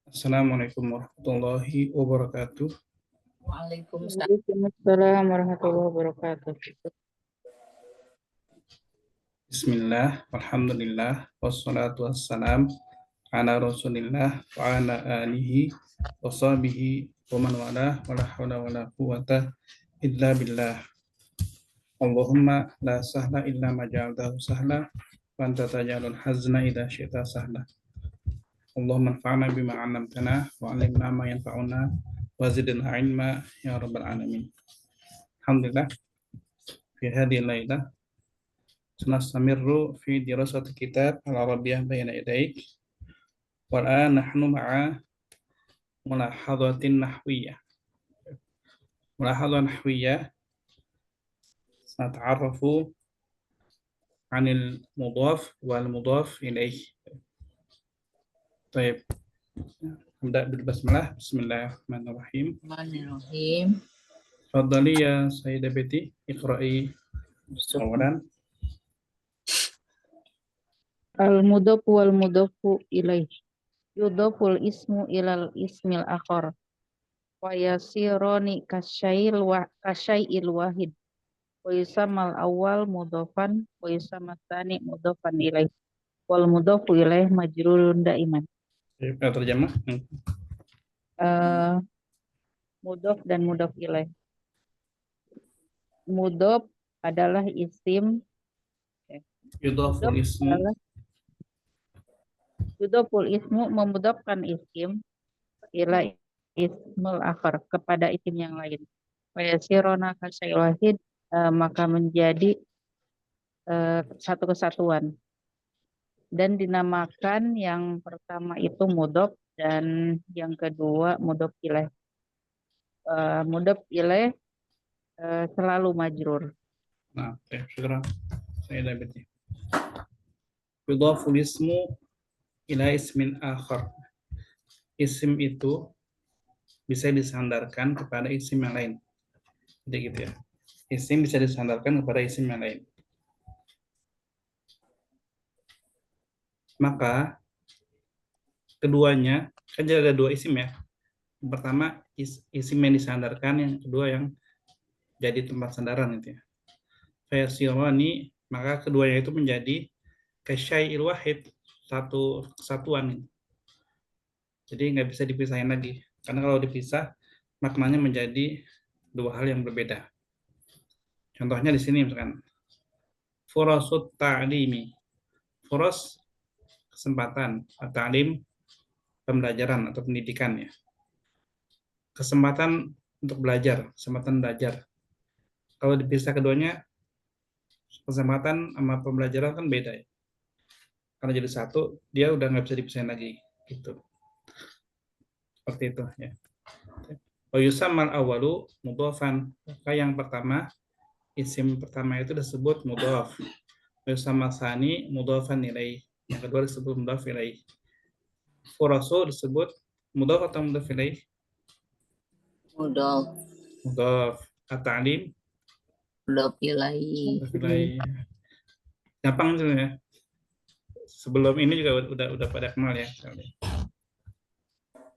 Assalamualaikum warahmatullahi wabarakatuh. Waalaikumsalam. Waalaikumsalam warahmatullahi wabarakatuh. Bismillah, alhamdulillah, wassalatu wassalam ala rasulillah wa ala alihi wa sahbihi wa man wala wa la hawla wa la quwata illa billah. Allahumma la sahla illa ma ja'altahu sahla wa anta taj'alul hazna idza syi'ta sahla. Allahumma anfa'na bima 'allamtana wa 'allimna ma yanfa'una wa zidna 'ilma ya rabbal alamin. Alhamdulillah, fi hadhihi lailah سنستمر في دراسة كتاب العربية بين يديك والآن نحن مع ملاحظة نحوية. ملاحظة نحوية سنتعرف عن المضاف والمضاف إليه. طيب نبدأ بالبسملة. بسم الله الرحمن الرحيم. Bismillahirrahmanirrahim. تفضلي يا سيدة بيتي، اقرأي أولا. Al-mudhafu wal mudhafu ilaih. Yudhaful ismu ilal ismil akhar. Wa yasirani kasyai'il wahid. Wa yusammal awal mudhafan wa yusammal tsani mudhafan ilaih. Wal mudhafu ilaih majrurun daiman. Terjemah. Mudhaf dan mudhaf ilaih. Mudhaf adalah isim. Yudhaful ismu. Yudhaful ismu memudhafkan isim ila ismul akhar kepada isim yang lain. Wa yasiruna kasyai wahid, maka menjadi satu kesatuan. Dan dinamakan yang pertama itu mudhaf dan yang kedua mudhaf ilaih. Mudhaf ilaih selalu majrur. Nah, syukran. Saya Beti. Yudhaful ismu ila ismin akhar. Isim itu bisa disandarkan kepada isim yang lain. Jadi gitu ya. Isim bisa disandarkan kepada isim yang lain. Maka keduanya, kan jadi ada dua isim ya. Yang pertama isim yang disandarkan, yang kedua yang jadi tempat sandaran itu ya. Fayasirani, maka keduanya itu menjadi kasyai'il wahid, satu kesatuan. Jadi nggak bisa dipisahin lagi. Karena kalau dipisah, maknanya menjadi dua hal yang berbeda. Contohnya di sini misalkan, furasut ta'limi. Furas, kesempatan. Ta'lim, pembelajaran atau pendidikan ya. Kesempatan untuk belajar, kesempatan belajar. Kalau dipisah keduanya, kesempatan sama pembelajaran kan beda ya. Karena jadi satu, dia udah nggak bisa dipisahin lagi. Gitu. Seperti itu ya. Wa yusammal awalu mudhafan. Maka yang pertama, isim pertama itu disebut mudhaf. Wa yusammal tsani mudhafan ilaih. Yang kedua disebut mudhaf ilaih. Furasu disebut mudhaf atau mudhaf ilaih? Mudhaf. Mudhaf. At-ta'lim Mudhaf ilaih. mudhaf ilaih. Gampang itu ya. Sebelum ini juga udah pada kenal ya.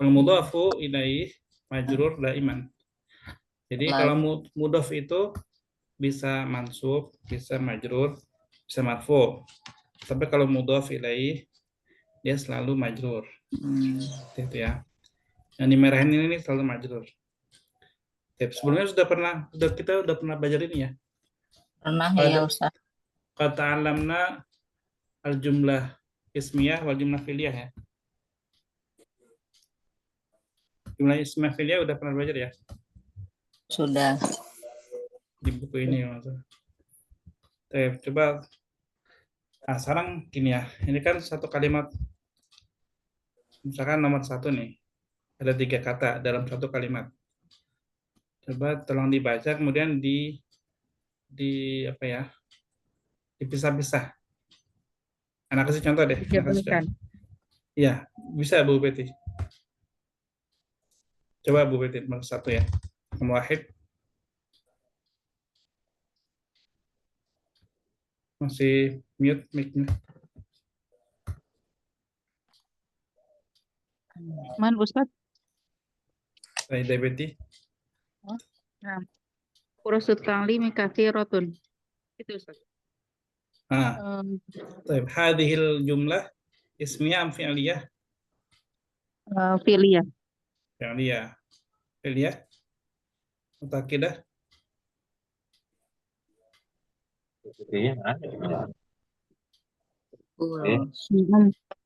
Al-mudhafu ilaih majrur daiman. Jadi kalau mudhaf itu bisa mansub, bisa majrur, bisa marfu. Tapi kalau mudhaf ilaih dia selalu majrur. Itu ya. Yang dimerahin ini selalu majrur. Sebelumnya kita udah pernah belajar ini ya. Pernah ya Ustaz. Kata alamna al-jumlah ismiyah wal jumlah fi'liyah ya. Jumlah ismiyah fi'liyah udah pernah belajar ya? Sudah. Di buku ini maksudnya. Coba sekarang gini ya. Ini kan satu kalimat. Misalkan nomor satu nih. Ada 3 kata dalam satu kalimat. Coba tolong dibaca kemudian apa ya? Dipisah-pisah. Anak kasih contoh deh. Iya, bisa Bu Betty. Coba Bu Betty nomor satu ya. Nomor wahid. Masih mute mic-nya. Man Ustaz? Saya diabetes. Nah, Furusut ta'limi katsiratun. Itu Ustaz. طيب هذه الجملة اسمية أم فعلية؟ Filia. فعلية. فعلية متأكدة؟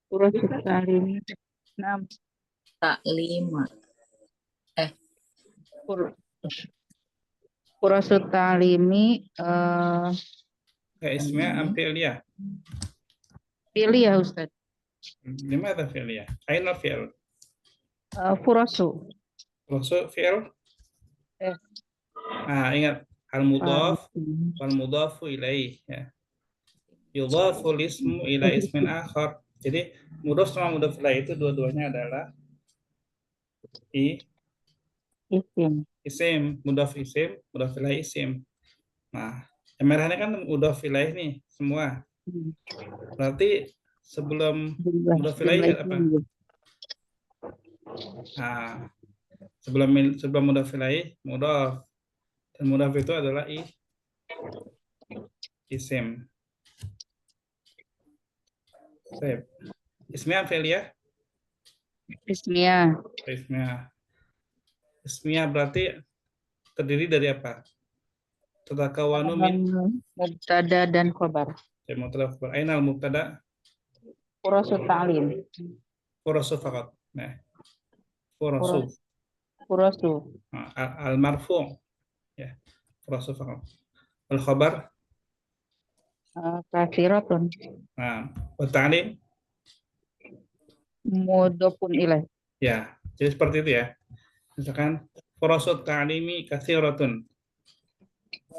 Furusut ta'limi. Nah, Taklima. Furusut ta'limi اسمية أم فعلية؟ Filia Ustaz. لماذا فعلية؟ أين الفعل؟ Furasu. Maksud fi'il? Ingat al-mudhaf wal mudhafu ilaih ya. Yudhaful ismu ila ismin akhar. Jadi mudhaf sama mudhaf ilaih itu dua-duanya adalah isim, mudhaf ilaih isim. Nah, yang merah ini kan mudhaf ilaih nih semua. Berarti sebelum mudhaf ilaih apa? Nah, sebelum mudhaf ilaih mudhaf. Dan mudhaf itu adalah isim. Baik. Ismiyah fi'liyah? Ismiyah. Ismiyah berarti terdiri dari apa? Tatakawanu min Mubtada dan khobar. mubtada khabar. Aina al-mubtada? Furusut ta'lim. Furasu faqat. Nah, furasu. Furasu. Al-marfu' ya. Furasu faqat. Al-khabar? Katsiratun. Nah, wa ta'lim? Mudhafun ilaih. Ya, jadi seperti itu ya. Misalkan furasu ta'limi katsiratun.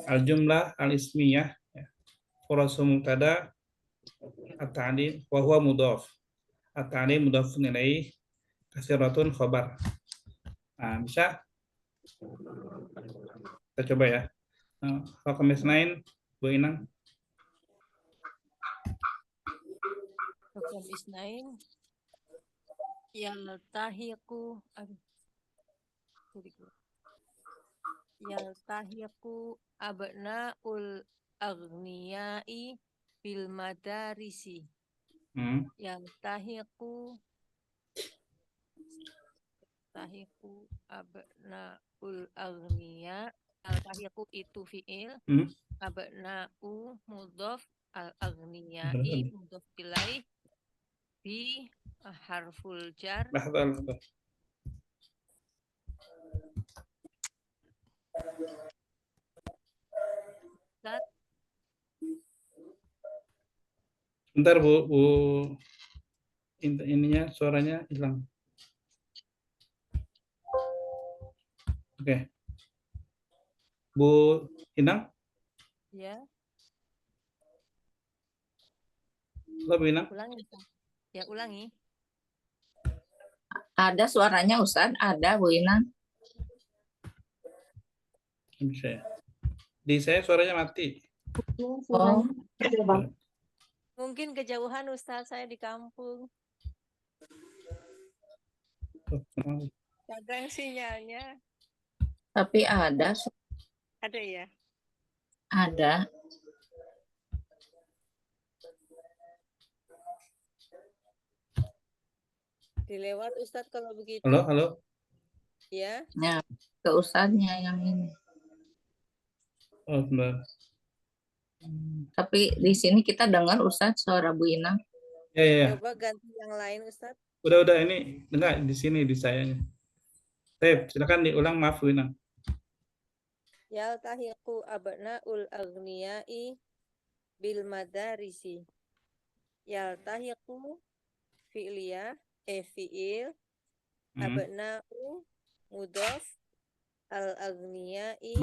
Al-jumlah al-ismiyah ya. Furasu mubtada at-ta'lim wa huwa mudhaf. At-ta'lim mudhafun ilaih katsiratun khabar. Nah, bisa kita coba ya. Raqam isnain, Bu Inang. Raqam isnain yaltahiqu abna'ul aghniyai bil madarisi. Yaltahiqu abna'ul aghniya. Yaltahiqu itu fi'il. Abna'u mudhaf, al-aghniyai mudhaf ilaih bi harful jar. Bentar Bu, ininya suaranya hilang. Oke. Bu Inang? Ya. Halo Bu Inang? Ulangi. Ya, ulangi. Ada suaranya Ustaz? Ada Bu Inang? Bisa ya. Di saya suaranya mati. Oh. Mungkin kejauhan Ustaz, saya di kampung. Kadang sinyalnya. Tapi ada. Ada ya? Ada. Dilewat Ustadz kalau begitu. Halo. Ya. Ya, ke Ustadznya yang ini. Oh, benar. Tapi di sini kita dengar Ustadz suara Bu Inang. Ya. Coba ganti yang lain Ustadz. Udah ini enggak di sini di sayanya. Silakan diulang, maaf Bu Inang. Yaltahiqu abna'ul aghniyai bil madarisi. Yaltahiqu fi'liyah fi'il abna'u mudhaf al-aghniyai.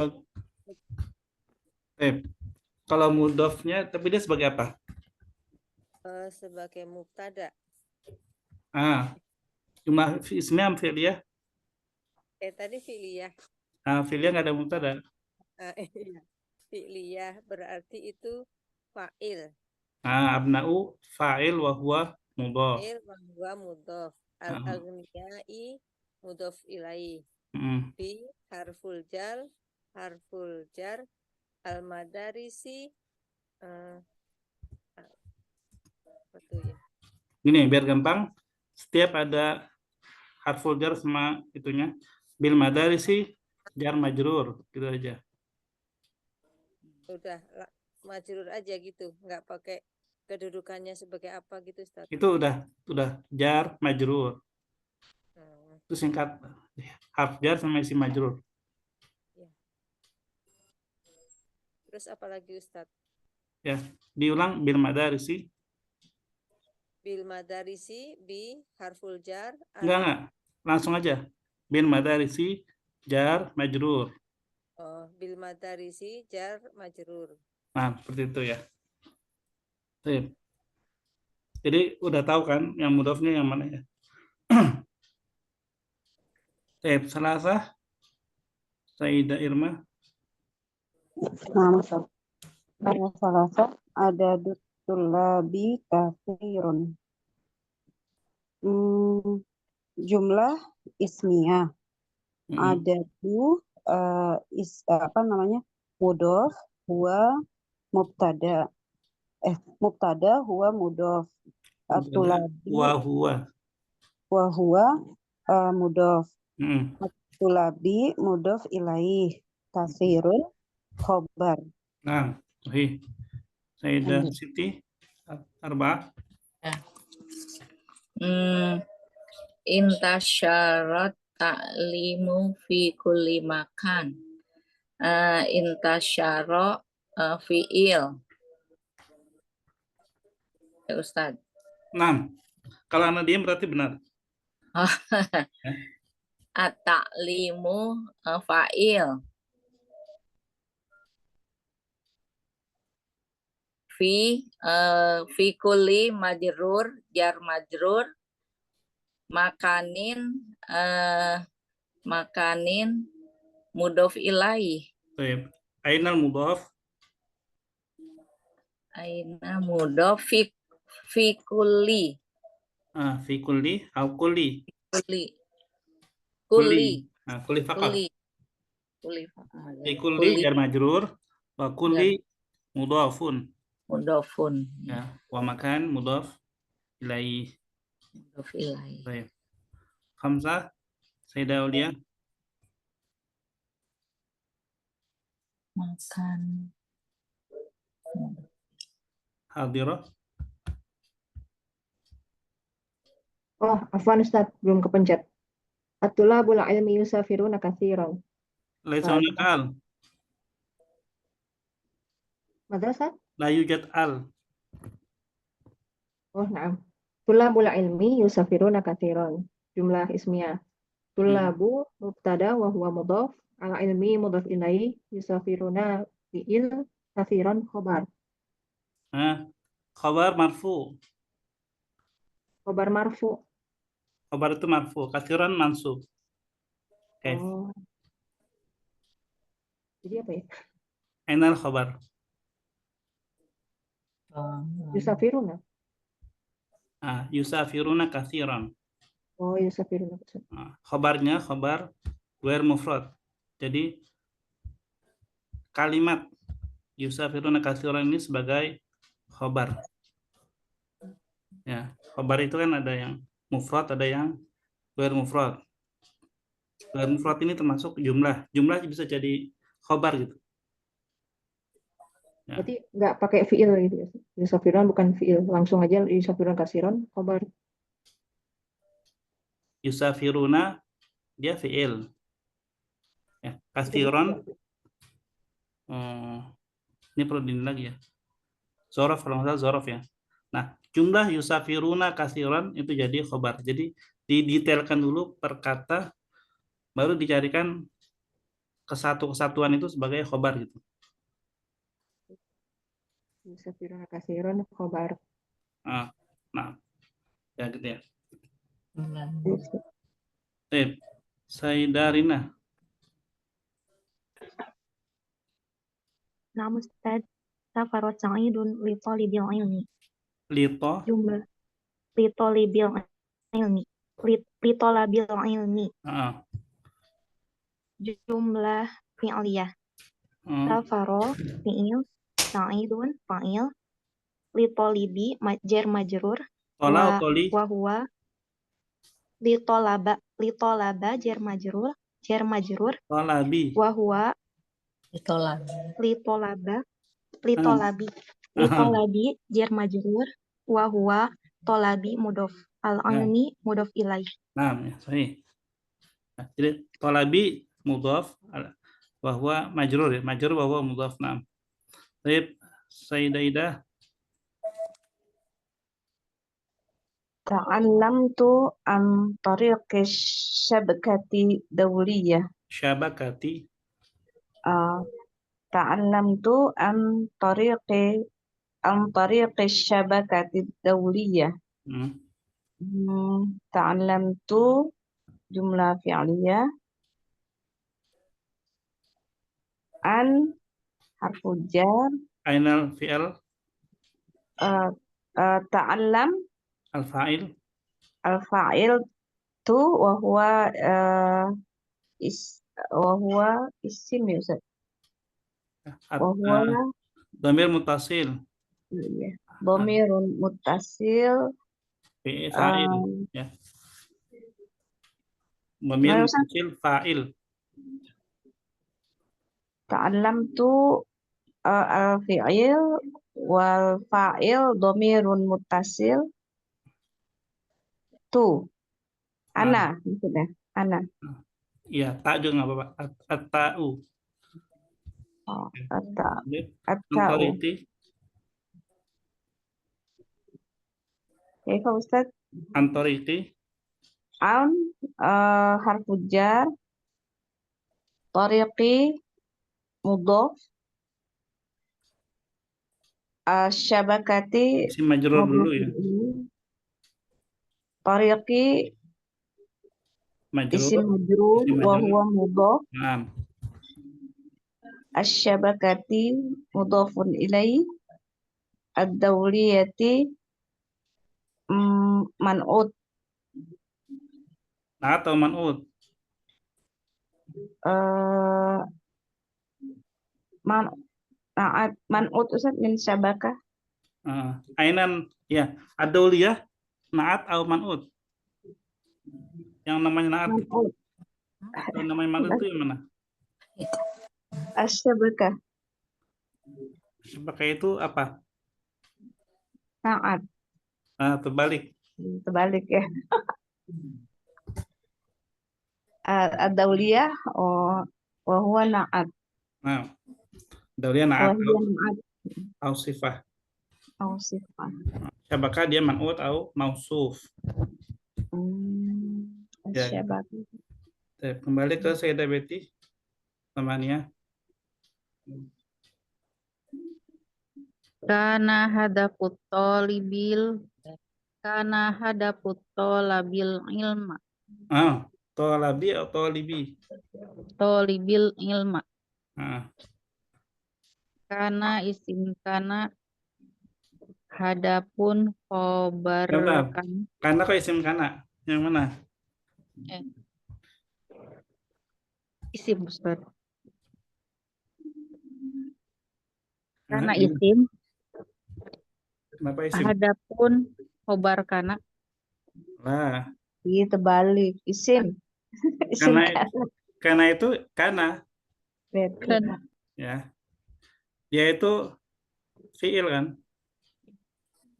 Kalau mudhafnya tapi dia sebagai apa? Sebagai mubtada. Cuma ismnya fi'liyah. Tadi fi'liyah. Fi'liyah nggak ada mubtada. Fi'liyah berarti itu fa'il. Abna'u fa'il wa huwa mudhaf. Fa'il wa huwa mudhaf. al-aghniyai mudhof ilaih. Mm. Bi harful jar al-madarisi apa tuh ya? Gini biar gampang, setiap ada harful jar sama itunya, bil madarisi jar majrur gitu aja. Udah majrur aja gitu, nggak pakai kedudukannya sebagai apa gitu, Ustaz. Itu udah jar majrur. Hmm, Itu singkat harf jar sama isi majrur. ya. Terus apa lagi, Ustaz? Ya, diulang bil madarisi. Bil madarisi bi harful jar Enggak. Langsung aja. Bil madarisi jar majrur. bil madarisi jar majrur. Nah, seperti itu ya. Sip. Jadi udah tahu kan yang mudhofnya yang mana ya? Sip, Salasah. Sayyidah Irma. Nah, Ustaz. Ada salasa, ada dutulabi kathirun. Jumlah ismiyah. Ada apa namanya? Mudhof, huwa mubtada. Mubtada huwa mudhof. Tulabi Wa huwa. wa huwa mudhof. Mm. Tulabi mudhof ilaih. Kathirun khobar. Nah, sahih. Sayyidah Siti Arba'ah. Intasyarat ta'limu fi kulli makan. Intasyara fi'il. Ya Ustaz. 6. Kalau anak diam berarti benar. At-ta'limu fa'il. Fi kulli majrur jar majrur makanin mudhof ilaih. Baik. Ainal mudhaf. Aina mudhof fi kulli. Fi kulli au kulli. Kulli. Nah, kulli faqat. Kulli. Fi kulli jar majrur wa kulli mudhafun. Mudhofun. Ya, wa makan mudhaf ilaih. Mudhof ilaih. Baik. Khamsah. Sayyidah Aulia. Makan. Hadirah. Oh, afwan Ustaz, belum kepencet. At-tulabul ilmi yusafiruna katsiran. Laisa hunaka al. Madrasah? La yujad al. Oh, na'am. Tulabul ilmi yusafiruna katsiran. Jumlah ismiyah. Tulabu mubtada wa huwa mudhaf. Al ilmi mudhaf ilaih. Yusafiruna fi'il katsiran khobar. Khabar marfu. Khobar marfu. Khabar itu marfu. Katsiran mansub. Oke. Oh. Jadi apa ya? Ainal khabar. Yusafiruna. Yusafiruna katsiran. Oh, yusafiruna. Khabarnya khabar ghair mufrad. Jadi kalimat yusafiruna katsiran ini sebagai khabar. Ya, khabar itu kan ada yang mufrad, ada yang ghair mufrad. Ghair mufrad ini termasuk jumlah. Jumlah bisa jadi khabar gitu. Ya. Berarti nggak pakai fi'il gitu ya. Yusafiruna bukan fi'il, langsung aja yusafiruna katsiran khobar. Yusafiruna dia fi'il. Ya, katsiran ini perlu dinilai lagi ya. Zorof kalau nggak salah zorof ya. Nah, jumlah yusafiruna katsiran itu jadi khobar. Jadi didetailkan dulu per kata, baru dicarikan kesatuan itu sebagai khobar gitu. Yusafiruna katsiran khobar. Nah, ya gitu ya. Yes. Baik, Sayyidah Rina. Nah, Ustaz, safarat sa'idun li talibil ilmi. Lito. Jumlah li talibil ilmi. litolabil ilmi. Ah, Jumlah fi'liyah. ah. Safaro fi'il, sa'idun fa'il, litolibi jar majrur, Tola atau toli? wa huwa litolaba jar majrur, Tolabi. wa huwa Itulah. litolabi Ah. jar majrur, wa huwa tolabi mudof. Ya. Al-ilmi mudof ilaih. Nah, ya, sahih. Nah, jadi tolabi mudhaf bahwa majrur ya, majrur bahwa mudhaf. Nah. Baik, Sayyidah. Ta'allamtu an tariqi syabakati dawliyah. Syabakati. Ta'allamtu an tariqi syabakati dawliyah. Ta'allamtu jumlah fi'liyah. An harfu jar. Ainal fi'al Ta'allam al-fa'il. al-fa'il tu wa huwa isim ya Ustaz. Wa huwa Dhamir muttasil. dhamirun muttasil. Fa'il ya. Dhamir muttasil fa'il. Ta'allamtu al-fi'il wal fa'il dhamirun muttasil. Tu. Ana maksudnya. Ana. Iya, tak juga nggak apa-apa. At-ta'u. Oh, at-ta'u. Antoriti. Kaifa Ustaz? Antoriti. An harfu jar. Tariqi mudhaf. Syabakati Isim majrur dulu ya. Tariqi Majrur. isim majrur wa huwa mudhaf. Nah, Asyabakati mudhafun ilaih. Ad-dawliyati man'ut. nah atau man'ut. Man'ut Ustaz min syabakah. Ainan ya, ad-dauliyah na'at atau man'ut. Yang namanya na'at itu. Man'ut. Yang namanya man'ut itu yang mana? Asyabakah. Sebagai itu apa? Na'at. Terbalik. Terbalik ya. Ad-dawliyah wa huwa na'at. Nah, dauliyah Wa na'at hiya na'at atau sifah. au sifah. Syabakah dia man'ut atau mausuf. Ya. Asyabakah. Kembali ke Sayyidah Betty temannya. Kana hadaput tolabil ilma. Tolabi atau tolibi? Tolibil ilma. Kana isim kana hadapun khobar kan. Karena kok isim kana? Yang mana? Isim Ustaz. Karena Ini. isim. Kenapa isim? Hadapun khobar kana. Lah, Iya terbalik. Isim. Isim karena itu kana Kana. ya. Dia itu fiil kan?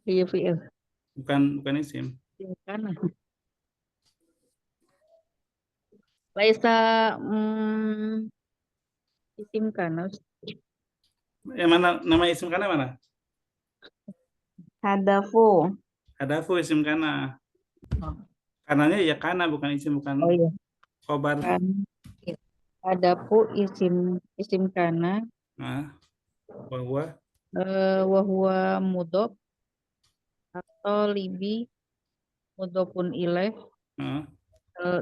Iya fi'il. Bukan isim. Kana. Laisa isim kana. Yang mana nama isim kana mana? Hadafu. Hadafu isim kana. Kananya ya kana bukan isim, bukan Oh iya. khobar. Hadapu isim kana. Bahwa Wahwa mudhof atau libi mudhofun ilaih.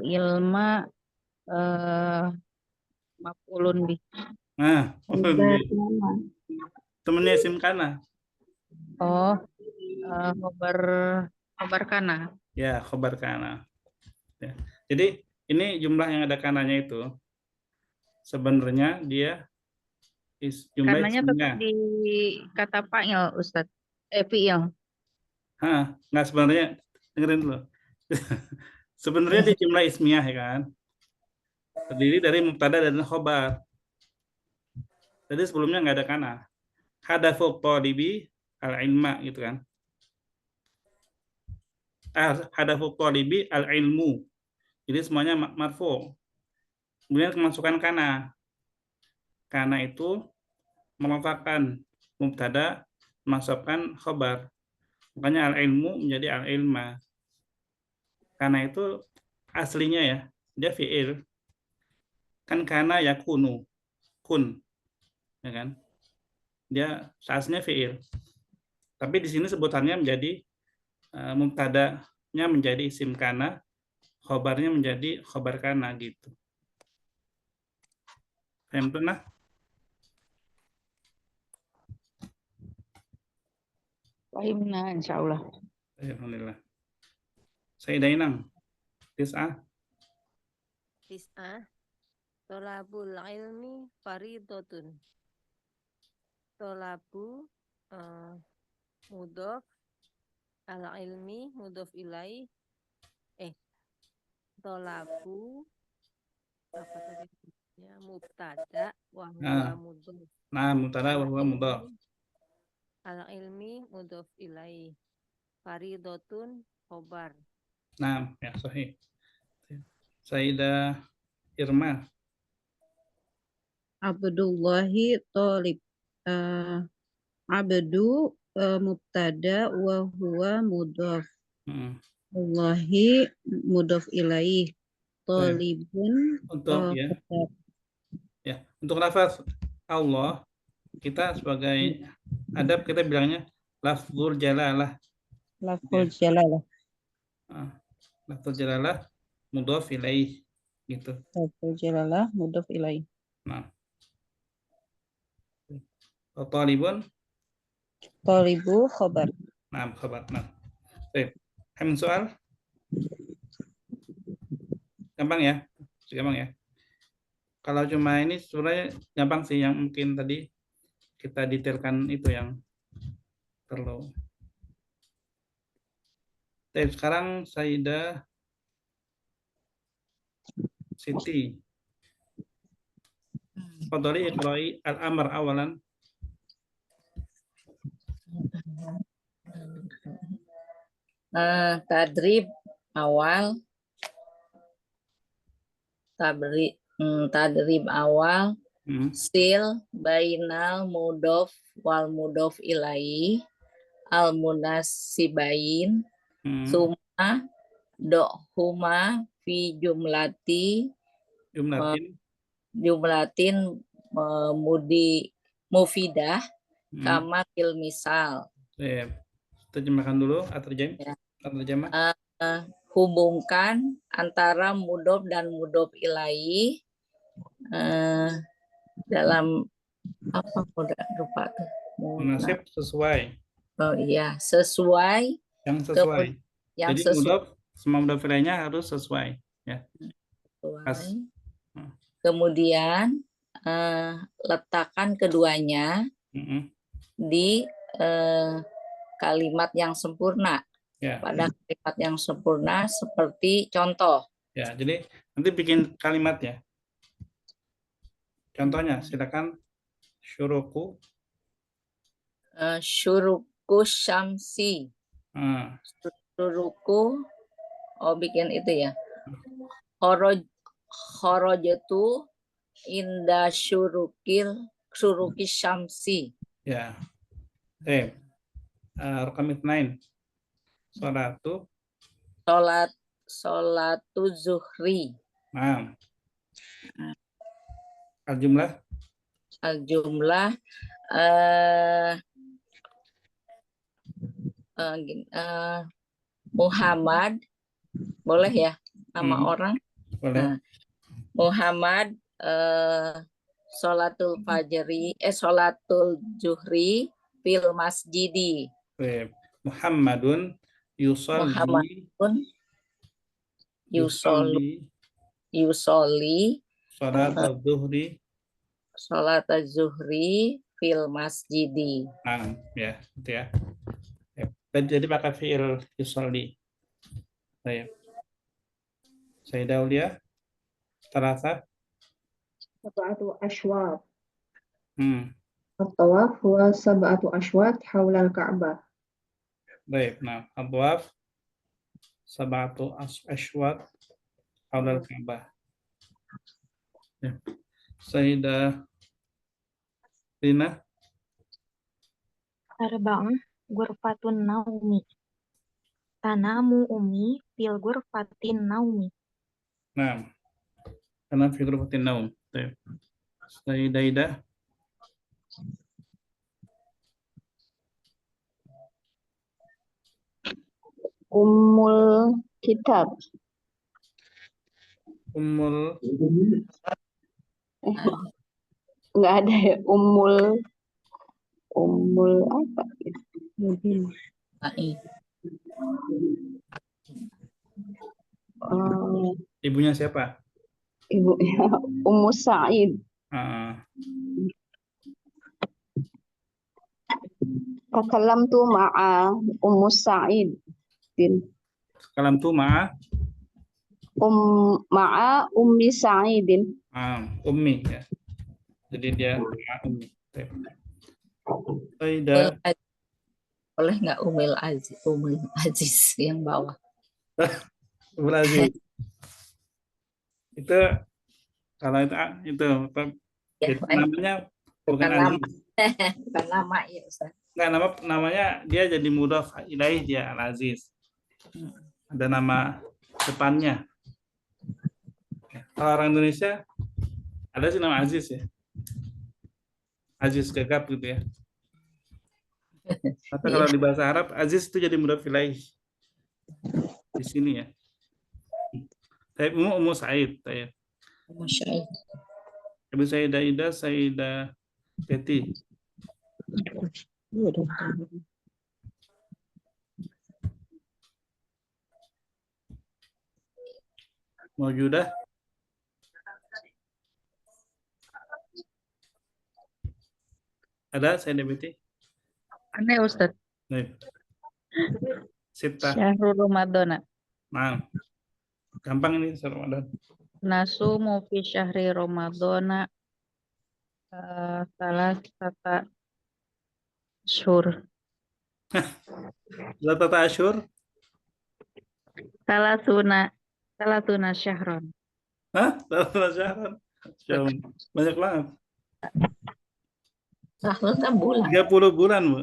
Ilma maf'ulun bih. Temennya isim kana. Oh, khobar kana. Ya, khobar kana. Ya. Jadi ini jumlah yang ada kananya itu sebenarnya dia jumlah Karenanya tetap ismiyah. di kata fa'il, Ustadz. Fi'il. Nggak sebenarnya, dengerin dulu. Sebenarnya dia jumlah ismiyah ya kan. Terdiri dari mubtada dan khobar. Jadi sebelumnya nggak ada kana. Hadafu thalibi al-ilma gitu kan. Hadafu thalibi al-ilmu. Jadi semuanya marfu. Kemudian kemasukan kana. Kana itu meletakkan mubtada, masukkan khobar. Makanya al-ilmu menjadi al-ilma. Kana itu aslinya ya, dia fi'il. Kan kana yakunu, kun. Ya kan? Dia aslinya fi'il. Tapi di sini sebutannya menjadi mubtadanya menjadi isim kana, khobarnya menjadi khobar kana gitu. Paham tuh nah? Fahimna, insya Allah. Alhamdulillah. Sayyidah Inang, tis'ah. Tis'ah. Tolabul ilmi faridotun. Tolabu mudhof, al ilmi mudhof ilai. Tolabu apa tadi? Ya, mubtada wa huwa mudhof. Nah, mubtada wa huwa mudhof. Al ilmi mudhof ilai. Faridotun khobar. Nah, ya sahih. Sayyidah Irma. Abdullahi Thalib. Abdu mubtada wa huwa mudhaf. Allahi mudhaf ilaih. Thalibun Untuk untuk lafaz Allah kita sebagai adab kita bilangnya lafzul jalalah. Lafzul jalalah. Lafzul jalalah mudhaf ilaih gitu. Lafzul jalalah mudhaf ilaih. Nah. Talibun. Talibu khobar. Nah, khobar. Nah. Baik. Hamil soal? Gampang ya? Gampang ya? Kalau cuma ini sebenarnya gampang sih, yang mungkin tadi kita detailkan itu yang perlu. Baik, sekarang Sayyidah Siti. Fadhali iqra'i al-amr awalan. Tadrib awal. Tadrib awal. Sil bainal mudhof wal mudhof ilaihi al munasibain. Summa dohuma fi jumlatin mufidah kama fil misal. Terjemahkan dulu atau terjemah. Hubungkan antara mudhof dan mudhof ilaihi dalam apa lupa tuh. Munasib sesuai. Oh iya, sesuai. Yang sesuai. Yang jadi mudhof semua mudhof ilaihinya harus sesuai ya. Kemudian letakkan keduanya di kalimat yang sempurna. Pada kalimat yang sempurna seperti contoh. Ya, jadi nanti bikin kalimat ya. Contohnya silakan syuruku. Syuruku syamsi. Syuruku bikin itu ya. Kharajatu inda syuruki syamsi. Ya. Rakam 2. Salatu zuhri. Nah. Al-jumlah Muhammad, boleh ya nama orang? Boleh. Muhammad sholatul zuhri fil masjidi. Muhammadun yusalli Yusoli, yusalli salat sholat az-zuhri. az-zuhri fil masjidi. Nah, ya, gitu ya. Jadi pakai fi'il yusalli. Baik. Sayyidah Aulia, terasa? Sab'atu ashwat. Hmm. At-tawaf huwa sab'atu ashwat haula al-Ka'bah. Baik. Nah, abwab sab'atu ashwat haulal Ka'bah. Ya. Sayyidah Rina, Arba'ah ghurfatun naumi. Tanamu umi fil ghurfatin naumi. nah, karena fi ghurfatin naum. Baik. Sayyidah Ida, Ummul kitab. Ummul Nggak ada ya. Ummul apa? Mungkin. Ai. ibunya siapa? Ibunya Ummu Sa'id. Ah, Takalamtu ma'a Ummu Sa'id. kalam tu ma'a Ma'a Ummi Sa'idin. ummi ya. Jadi dia ma'a ummi. Baik. Sayyidah Umil Aziz. Boleh nggak Umil Aziz yang bawah? Brazil. Itu kalau itu apa, Ya, itu namanya bukan bukan nama. Aziz. Bukan nama ya Ustaz. Enggak, namanya dia jadi mudhaf ilaih, dia Al-Aziz. Ada nama depannya. Kalau orang Indonesia ada sih nama Aziz ya. Aziz Gagap gitu ya. Tapi kalau di bahasa Arab Aziz itu jadi mudhaf ilaih. Di sini ya. Saya Ummu Said, saya. Masya Allah. Ibu Sayyidah Ida, Sayyidah Betty. Maujudah? Ada Sayyidah Betty? Aneh Ustaz. Baik. Sita. Syahrul Ramadan. Nah, gampang ini Ramadan. Nasumu fi syahri Ramadan salah sata syur. Latata Asyur? Salah tuna syahron. Hah? Latata Syahran? Banyak banget. Salah kan bulan. 30 bulan, Bu.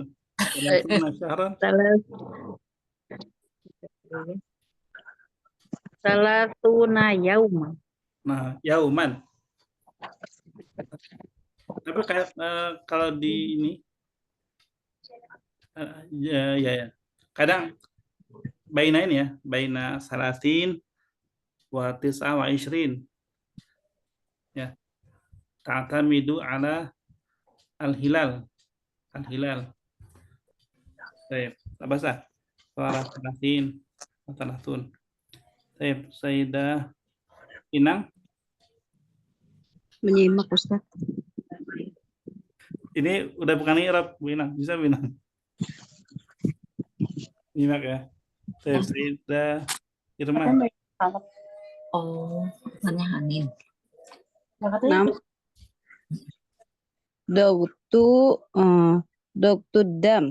Latata Syahran. Salah tuna yauma. Nah, yauman. Tapi kayak kalau di ini ya. Kadang baina ini ya, baina salasin wa tis'a wa ishrin. Ya. Ta'tamidu ala al-hilal. Al-hilal. Baik, tak basah. Salah salasin wa salatun. Baik, Sayyidah Inang. Menyimak Ustaz. Ini udah bukan i'rab, Bu Inang. Bisa, Bu Inang? Nyimak ya. Sayyidah Irma. Oh, bukannya Hanin. Doktu dam.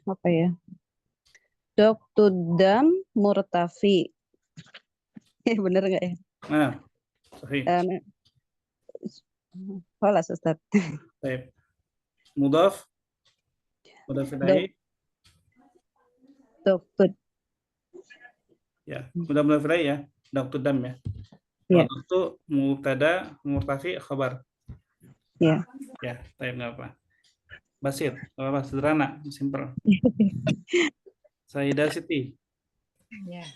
Apa ya? Doktu dam murtafi. Bener nggak ya? Nah, sahih. Holas Ustaz. Baik. Mudhaf ilaih. Doktu. Ya, mudhaf ilaih ya. Doktu dam ya. Ya. Doktu mubtada, murtafi, khabar. Ya. Ya, baik, nggak apa. Basit, apa sederhana, simple. Sayyidah Siti. Ya.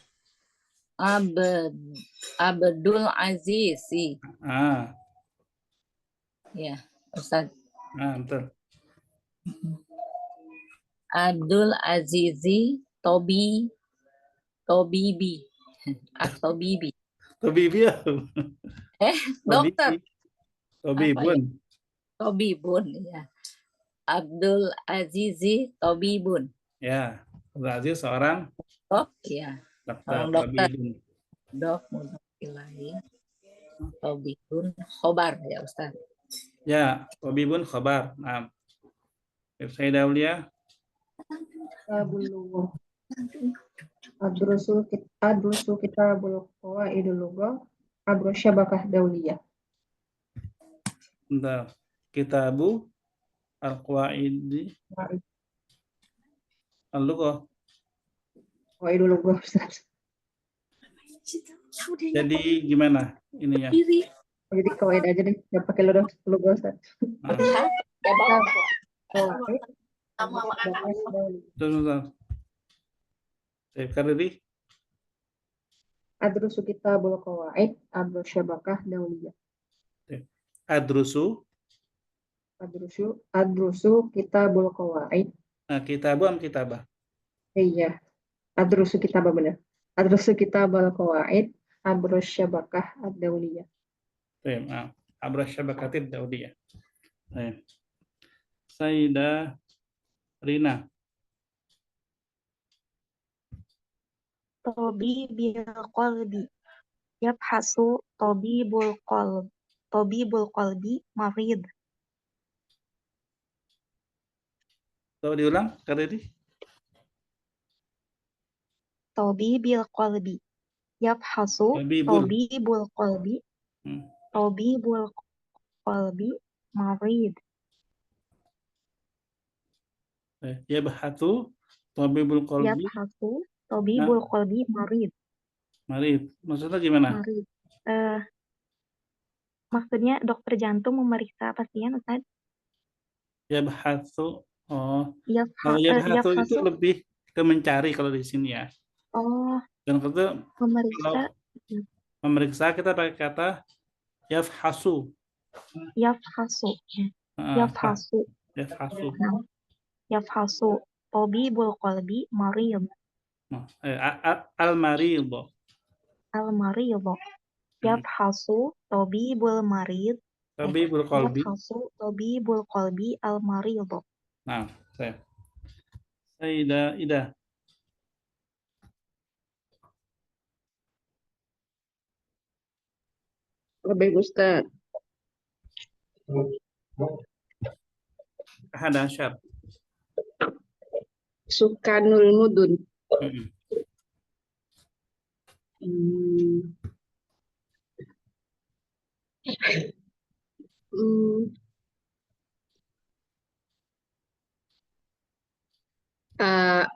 Abdul Aziz. Ya, Ustaz. Betul. Abdul Azizi Tobi, Tobibi, atau Bibi. Tobibi ya. Dokter, Tobibun. Tobibun, ya. Abdul Azizi Tobibun. Ya, Abdul Aziz seorang Dok, ya. dokter. Seorang dokter. Tobibun. Dok, mudah ilahi. Tobibun, khobar ya Ustaz. Ya, Tobibun khabar. Nah, Sayyidah Aulia. Kitabul lughah. Adrusu kitabul qawaidul lughah. Abro syabakah dauliyah. Bentar. Kitabu Al-Qawaidi Al-Lughah. Qawaidul lughah, Ustaz. Jadi gimana ininya? Jadi kawaid aja deh, nggak pakai lughah, Ustaz. Nah, Qawaid, abro syabakah dauliyah. bentar. Saya kariri. Adrusu kitabul qawaid. Abro syabakah dauliyah. Adrusu. Adrusu kitabul qawaid. Nah, kitabu am kitabah? Iya, adrusu kitabah benar. Adrusu kitabul qawaid. Abro syabakah ad-dauliyah. Nah, Abra Syabakatid Daudiyah. Sayyidah Rina. Tabibil qalbi. Yabhasu tabibul qalbi marid. Coba diulang, kariri. Tabibil qalbi. Yabhasu Tabibul. tabibul qalbi. Hmm. Tabibul qalbi marid. Yabhatu Tabibul Qalbi Yabhasu tabibul qalbi marid. Marid. Maksudnya gimana? Marid. Maksudnya dokter jantung memeriksa pasien, Ustaz. Yabhatu. Oh, kalau yabhatu itu Yabhasu. lebih ke mencari kalau di sini ya. Oh, Dan itu memeriksa. kalau memeriksa kita pakai kata yafhasu. Yabhasu. Yabhasu. Yafhasu. Yabhasu tabibul qalbi marid. Al-marid. Al-marid. Yabhasu tabibul marid. Tabibul Qalbi. Yabhasu tabibul qalbi al-marid. Nah, Sayyidah Ida. Baik Ustaz. Ahad Asyar. Sukanul mudun.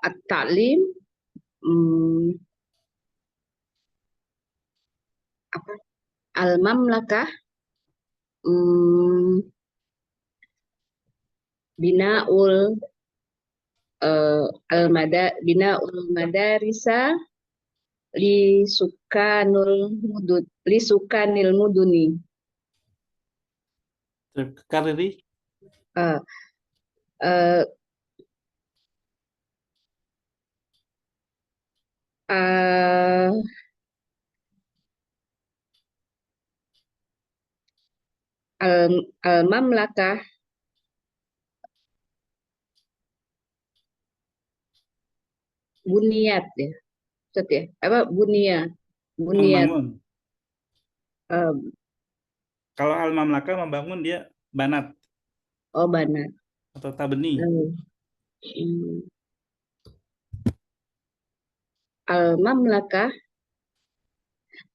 At-ta'lim. Al-mamlakah. Binaul binaul madarisa li sukanil muduni. Kariri. Al-mamlakah buniyat ya. Ustaz ya. Apa buniyat? Membangun. Kalau al-mamlakah membangun dia banat. Oh, banat. Atau tabni. Al-mamlakah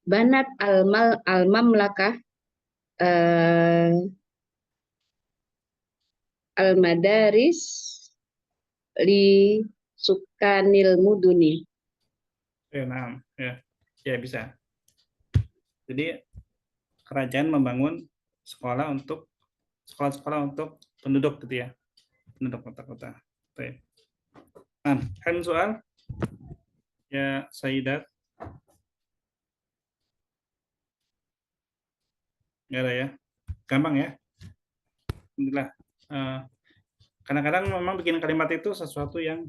banat al-mamlakah al-madaris li sukanil muduni. Nah, ya bisa. Jadi kerajaan membangun sekolah untuk penduduk gitu ya, penduduk kota-kota. Nah, kan soal ya Sayyidat. Nggak ada ya, gampang ya. Alhamdulillah. Kadang-kadang memang bikin kalimat itu sesuatu yang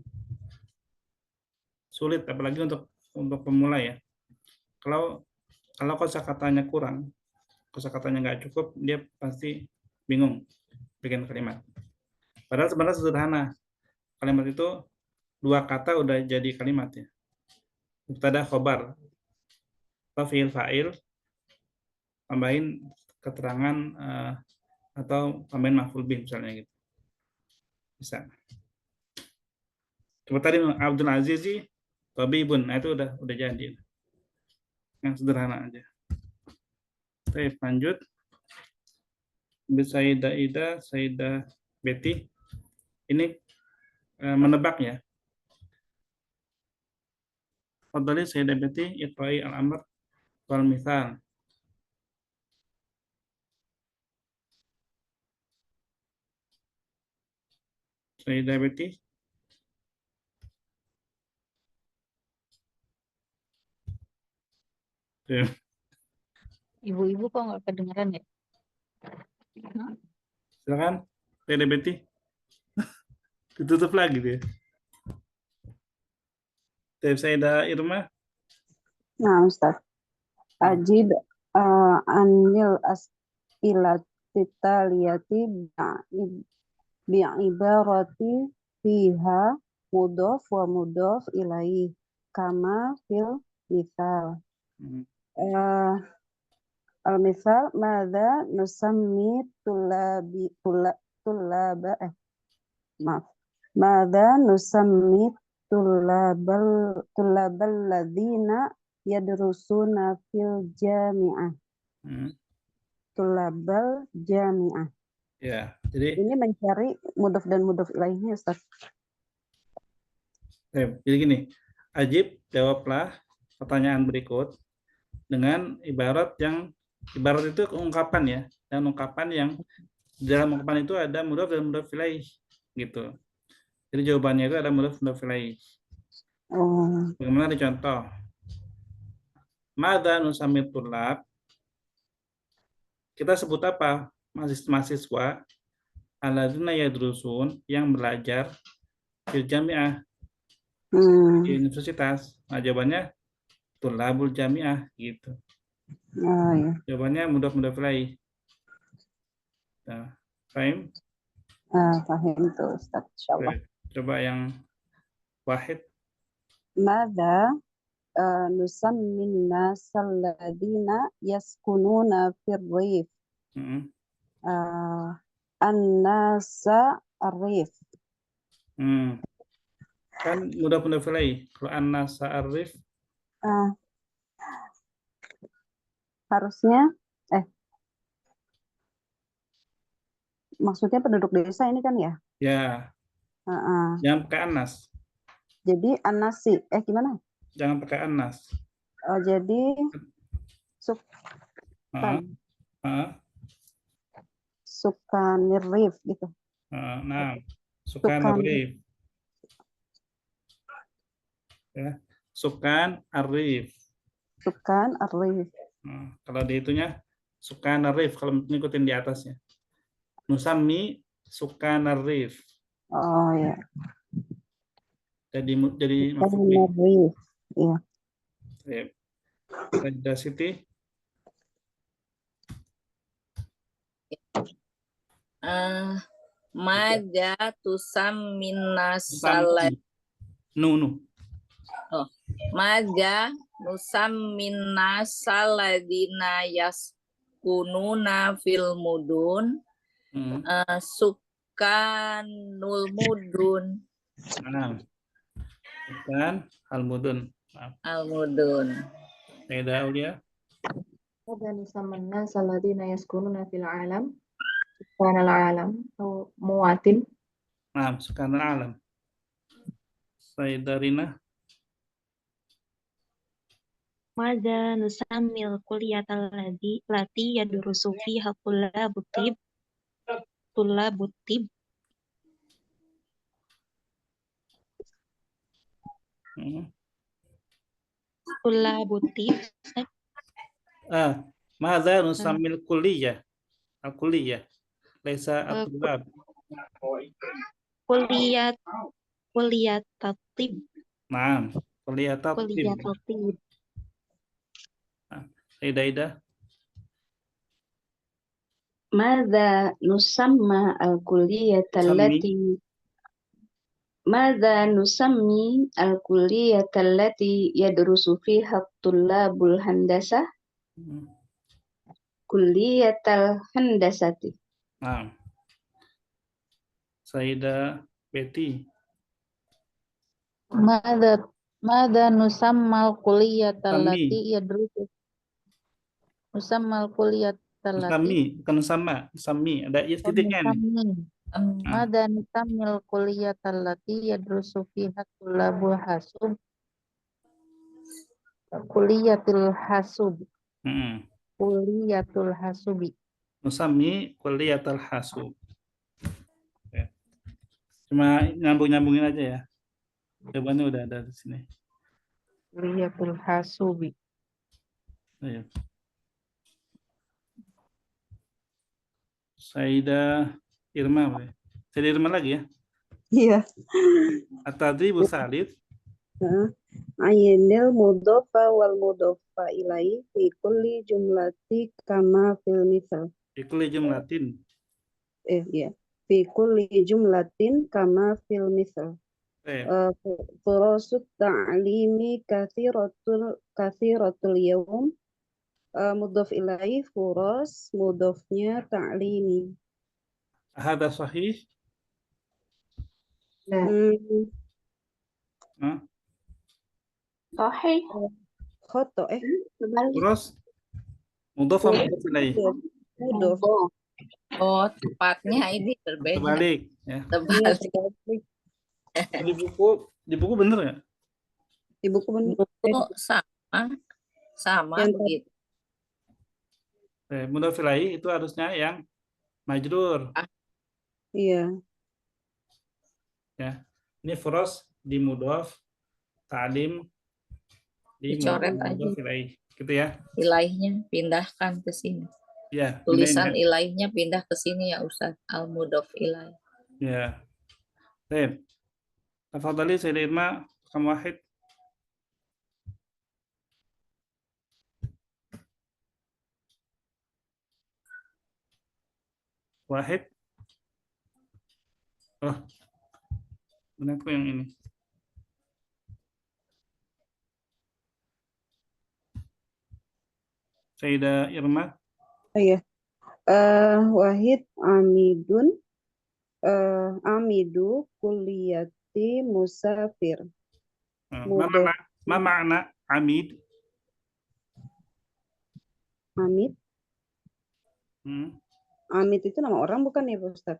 sulit, apalagi untuk pemula ya. Kalau kosakatanya kurang, kosakatanya nggak cukup, dia pasti bingung bikin kalimat. Padahal sebenarnya sederhana. Kalimat itu 2 kata udah jadi kalimat ya. Mubtada khobar atau fi'il fa'il, tambahin keterangan atau tambahin maf'ul bih misalnya gitu. Bisa. Coba tadi Abdul Aziz sih tabibun, nah itu udah jadi. Yang sederhana aja. Baik, lanjut. Sayyidah Ida, Sayyidah Betty. Ini menebak ya. Fadhali Sayyidah Betty, iqra'i al-amr wal mithal. Sayyidah Betty. Tuh. Ibu-ibu kok nggak kedengeran ya? Silakan, Sayyidah Betty. Ditutup lagi dia. Sayyidah Irma. Nah, Ustaz. Ajib anil as'ilati taliyati bi'ibarati fiha mudhof wa mudhof ilaih kama fil misal. Al-misal madza nusammi madza nusammi tullabal ladzina yadrusuna fil jami'ah. Tullabal jami'ah. Ya, jadi Ini mencari mudhof dan mudhof ilaihnya, Ustaz. jadi gini, Ajib, jawablah pertanyaan berikut dengan ibarat itu ungkapan ya, dan ungkapan yang di dalam ungkapan itu ada mudhof dan mudhof ilaih gitu. Jadi jawabannya itu ada mudhof ilaih. Oh. Bagaimana dicontoh? Madza nusammi tullab? Kita sebut apa? Mahasiswa alladzina yadrusun, yang belajar fil jami'ah, di universitas. Nah, jawabannya tullabul jami'ah gitu. Oh, ya. Jawabannya mudhof ilaih. Nah, paham? Paham tuh, Ustaz. Insyaallah. Coba yang Wahid. Madza nusammin nasal ladzina yaskununa fir rif. An-nasa ar-rif. Kan mudhof ilaih. Kalau an-nasa ar-rif harusnya maksudnya penduduk desa ini kan ya? Ya. Jangan pakai anas. Jadi anasi, gimana? Jangan pakai anas. Jadi sukanirif gitu. Nah, sukanirif. Ya, sukan arif. Sukan arif. Kalau di itunya sukan arif, kalau ngikutin di atasnya. Nusammi sukan arif. Oh ya. Jadi sukan arif. Iya. Sayyidah Siti. Madza tusammin nasal Madza nusammin nasal ladzina yaskununa fil mudun sukanul mudun. Sukan al-mudun. Al-mudun. Sayyidah Aulia. Madza nusammin nasal ladzina yaskununa fil alam sukanal alam atau muwatin. Sukanal alam. Sayyidah Rina. Madza nusammil kulliyatal lati yadrusu fiha tullabut tib. Tullabut tib. Madza nusammil kulliyah. Al-kulliyah. Laisa at-tullab. Kulliyat tib. Kuliyatat tib. Kulliyatat tib. Ida. Madza nusamma al-kulliyata Sammi. allati Madza nusammi al-kulliyata allati yadrusu fiha at-tullabul handasah Hmm. kulliyatal handasati. Nah, Sayyidah Betty. Mada nusammal kuliyatal Sammi. lati yadrusu nusammal kuliyatal lati Bukan Sammi. Ada titiknya nih. nusammi Hmm. Nah, mada nusammil kuliyatal lati yadrusu fiha tulabul hasub kuliyatul hasub hmm. kuliyatul hasubi Nusammi kuliyatal hasub. Oke. Cuma nyambung-nyambungin aja ya. Jawabannya udah ada di sini. kuliyatul hasubi. Ayo. Sayyidah Irma. Sayyidah Irma lagi ya. Iya. At-tadribu tsalits. Ayinil mudhofa wal mudhofa ilai fi kulli jumlati kama fil misal. Ikuli jumlatin. Iya. Fi kulli jumlatin kama fil misal. Furusut ta'limi kathiratul yawm. Mudhof ilai furus, mudhofnya ta'limi. Hada sahih. Nah, Nah, Sahih. Khoto Kembali. terus mudhof apa mudhof ilaih? Mudhof. Oh, tepatnya ini berbeda. Terbalik ya. Iya, Terbalik. Di buku bener nggak? di buku benar. Buku sama Yang begitu. Mudhof ilaih itu harusnya yang majrur Iya. ya. Ini furus di mudhof, ta'lim di Dicoret aja. mudhof ilaih. Gitu ya. Ilaihnya pindahkan ke sini. Ya, Tulisan pindahin ilaihnya pindah ke sini ya Ustaz. Al-Mudhof ilaih. ya. Baik. Tafadhali Sayyidah Irma, kamu wahid. Wahid. Oh. Kenapa yang ini? Sayyidah Irma. Iya. Wahid Amidun Amidu kulliyati musafir. Mudhof Ma makna amid? Amid. Amid itu nama orang bukan ya, Pak Ustaz?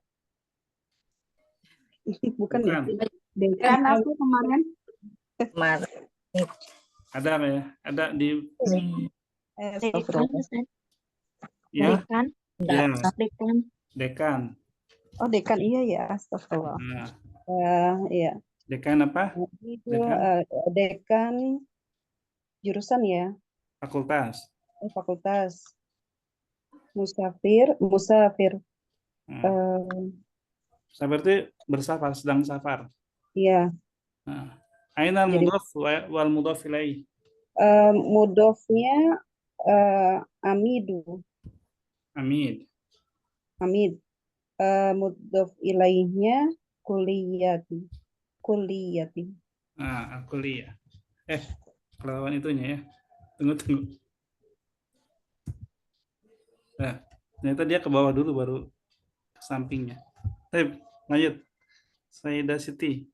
Bukan ya? Kan aku kemarin. Kemarin. Ada ya? Ada di Dekan. ya? Dekan. Ya, Dekan. dekan. Oh, dekan iya ya, astagfirullah. Nah, Iya. dekan apa? Itu Dekan? dekan jurusan ya, Fakultas. fakultas. Musafir. Saya berarti bersafar, sedang safar. Iya. Nah, Ainal Jadi- mudhof wal mudhof ilaih. Mudhofnya Amidu. Amid. Mudhof ilaihnya kulliyati. Nah, kuliah. Kelawan itunya ya. Tunggu. Nah, ternyata dia ke bawah dulu baru ke sampingnya. Lanjut. Sayyidah Siti.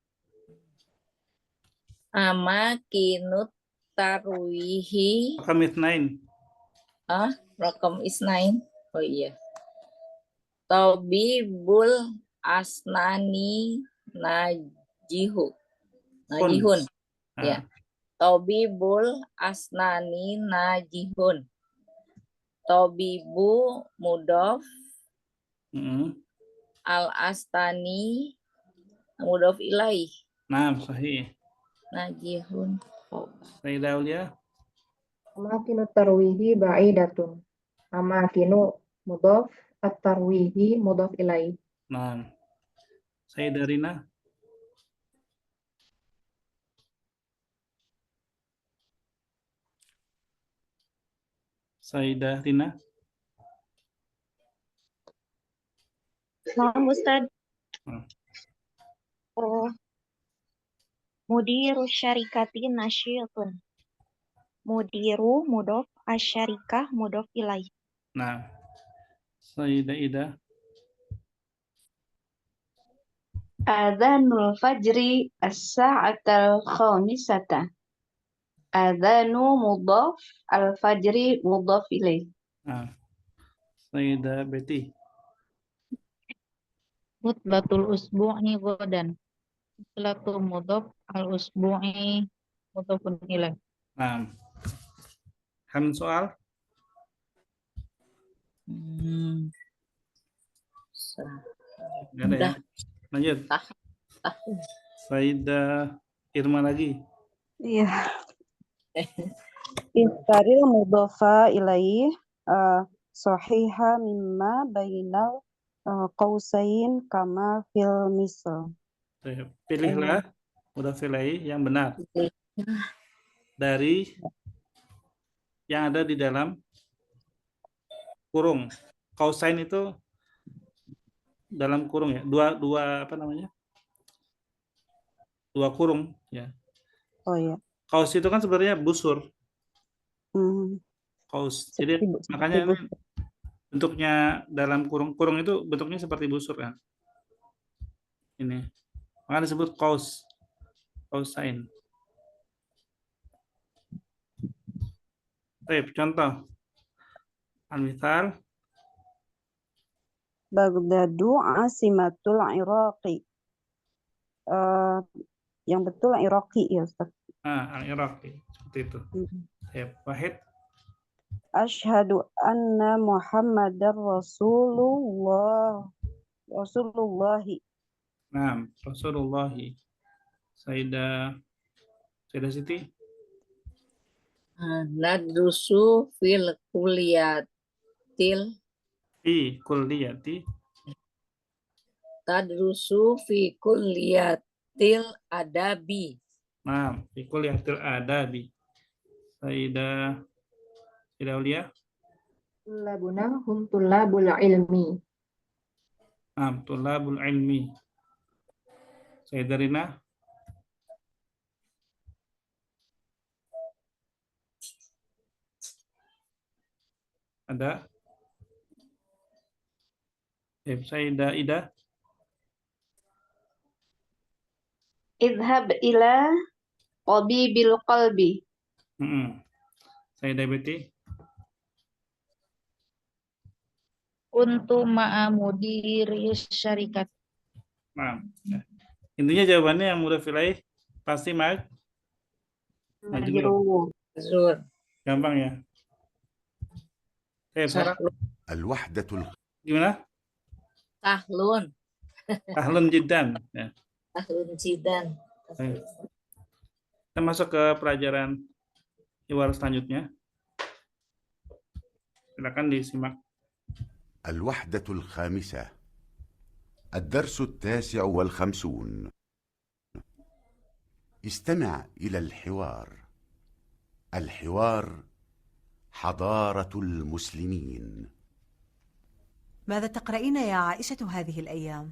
Amakinut tarwihi Rakam itsnain. Rakam isnain. Oh iya. Tabibul asnani najihun. Ya. Tabibul asnani najihun. Tabibu mudhof, al astani mudhof ilaih. Nah, sahih. Najihun. Sayyidah Aulia. amakinu tarwihi ba'idatun. Amakinu mudhof, at-tarwihi mudhof ilaih. Nah, Sayyidah Rina. Sayyidah Rina. Naam Ustaz. Hmm. Mudiru syarikati nasyitun. Mudiru mudhof, asyarikah mudhof ilaih. Nah, Sayyidah Ida. Adzanul fajri as-sa'atal khamisata. Adzanu mudhaf, al-fajri mudhaf ilaih. Nah, Sayyidah Betty. Khutbatul usbu'i ghadan. Khutbatul mudhaf al-usbu'i mudhafun ilaih. Nah, Hamid soal. Nggak ada ya. Lanjut. Sayyidah Irma lagi. Iya. Istaril mudhafa ilaih sahiha mimma bainal qausain kama fil misal. Pilihlah mudhaf ilaih yang benar dari yang ada di dalam kurung. Kausain itu dalam kurung ya. Dua apa namanya? Dua kurung ya. Oh ya. Kaus itu kan sebenarnya busur. Hmm. Kaus. Jadi makanya ini bentuknya dalam kurung itu bentuknya seperti busur kan. Ini. Maka disebut kaus. Kausain. Baik, contoh. Al-mithal. Baghdadu asimatul Iraqi. Yang betul Iraqi ya Ustaz. Al-Iraqi. Seperti itu. Wahid. Asyhadu anna Muhammadar Rasulullahi. Nah, Rasulullahi. Sayyidah Siti. Nadrusu fil kuliyatil. Fi kulliyati. Tadrusu fi kulliyatil adabi. Nah, fi kulliyatil adabi. Sayyidah Aulia. Tullabuna hum tullabul ilmi. Nah, tulabul ilmi. Sayyidah Rina. Ada? Sayyidah Ida. Idhab ila tabibil qalbi. Sayyidah Betty. Kuntu ma'a mudiri syarikat. Nah, intinya jawabannya yang mudah ilaih pasti majrur. Gampang ya. Sekarang Al-wahdatul gimana? Tahlun. Tahlun jiddan. Ya. Tahlun jidan. Kita masuk ke pelajaran hiwar selanjutnya. Silakan disimak. الوحدة الخامسة الدرس 59. استمع إلى الحوار. الحوار حضارة المسلمين. ماذا تقرأين يا عائشة هذه الأيام؟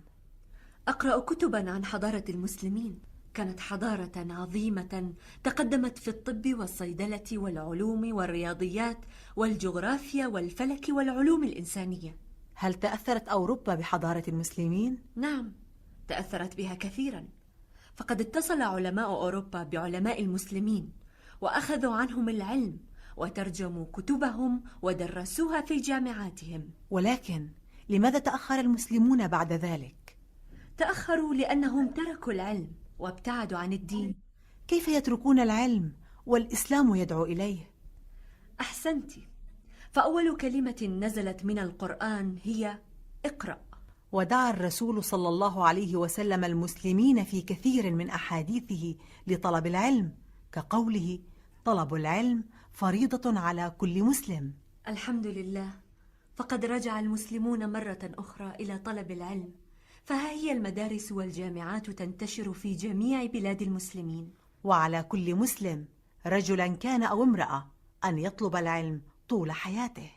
أقرأ كتبا عن حضارة المسلمين. كانت حضارة عظيمة تقدمت في الطب والصيدلة والعلوم والرياضيات والجغرافيا والفلك والعلوم الإنسانية. هل تأثرت أوروبا بحضارة المسلمين؟ نعم، تأثرت بها كثيرا، فقد اتصل علماء أوروبا بعلماء المسلمين وأخذوا عنهم العلم وترجموا كتبهم ودرسوها في جامعاتهم. ولكن لماذا تأخر المسلمون بعد ذلك؟ تأخروا لأنهم تركوا العلم وابتعدوا عن الدين. كيف يتركون العلم والإسلام يدعو إليه؟ أحسنت، فأول كلمة نزلت من القرآن هي اقرأ. ودعا الرسول صلى الله عليه وسلم المسلمين في كثير من أحاديثه لطلب العلم، كقوله: طلب العلم فريضة على كل مسلم. الحمد لله، فقد رجع المسلمون مرة أخرى إلى طلب العلم، فها هي المدارس والجامعات تنتشر في جميع بلاد المسلمين. وعلى كل مسلم رجلا كان أو امرأة أن يطلب العلم طول حياته.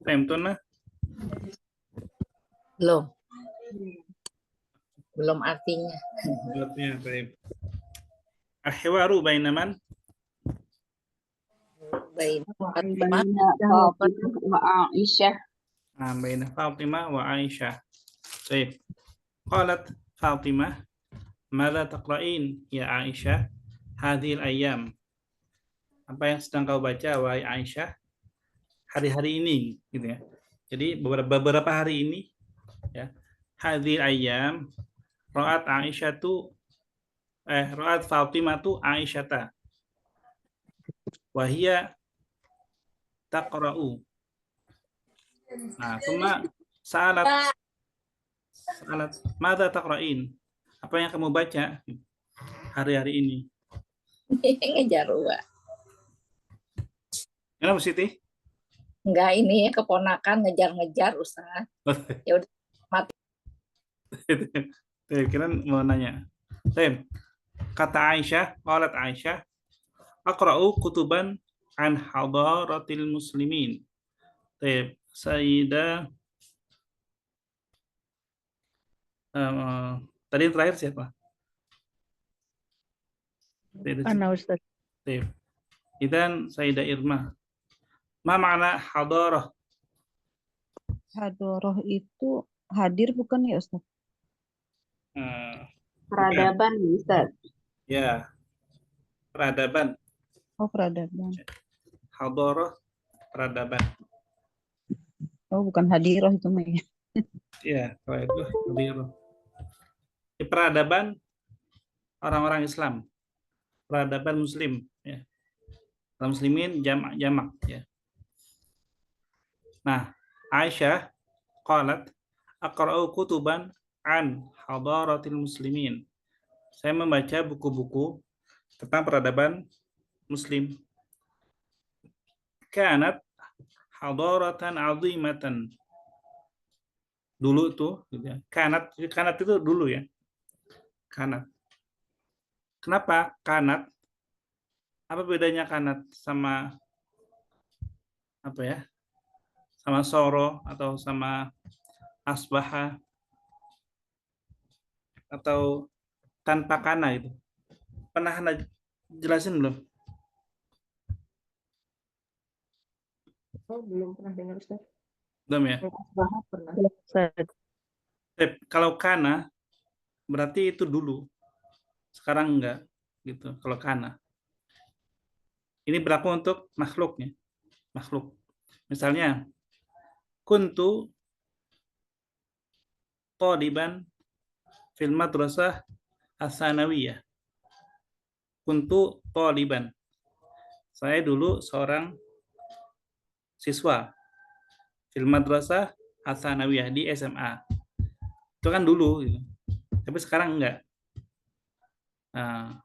Fahimtuna? Belum artinya. Artinya, baik. Al-hiwaru baina man? Baik. Baina Fatimah wa Aisyah. Baina Fatimah wa Aisyah. Baik. Qalat Fatimah, "Madza taqra'in ya Aisyah hadhil ayyam?" Apa yang sedang kau baca wahai Aisyah hari-hari ini, gitu ya. Jadi beberapa hari ini ya. Hadhil ayyam ra'at Aisyah tu ra'at Fatimah tu Aisyata. Wa hiya taqra'u. Nah, summa salat madza taqra'in? Apa yang kamu baca hari-hari ini? Ngejar Wa. Kenapa Siti? Enggak, ini ya keponakan ngejar-ngejar Ustaz. Ya udah mati. Kira mau nanya. Kata Aisyah, qalat Aisyah, aqra'u kutuban an hadaratil muslimin. Sayyidah tadi yang terakhir siapa? Ana Ustaz. Idan Sayyidah Irma. Ma makna hadarah? Hadarah itu hadir bukan ya Ustaz? Peradaban Ustaz. Ya. Peradaban. Oh, peradaban. Hadarah peradaban. Oh, bukan hadirah itu mah ya. Ya, kalau itu hadirah. Di peradaban orang-orang Islam. Peradaban muslim ya. Orang muslimin jamak ya. Nah, Aisyah qalat aqra'u kutuban an hadaratil muslimin. Saya membaca buku-buku tentang peradaban muslim. Kanat hadaratan 'azimatan. Dulu tuh gitu ya. Kanat itu dulu ya. Kanat. Kenapa kanat? Apa bedanya kanat sama apa ya? Sama soro atau sama asbaha atau tanpa kana itu? Pernah Anda jelasin belum? Oh, belum pernah dengar Ustaz. Belum ya? Asbaha pernah. Kalau kana berarti itu dulu. Sekarang enggak gitu. Kalau kana. Ini berlaku untuk makhluknya. Makhluk. Misalnya kuntu thaliban fil madrasah as-sanawiyah. Kuntu thaliban. Saya dulu seorang siswa fil madrasah as-sanawiyah di SMA. Itu kan dulu gitu. Tapi sekarang enggak. Nah,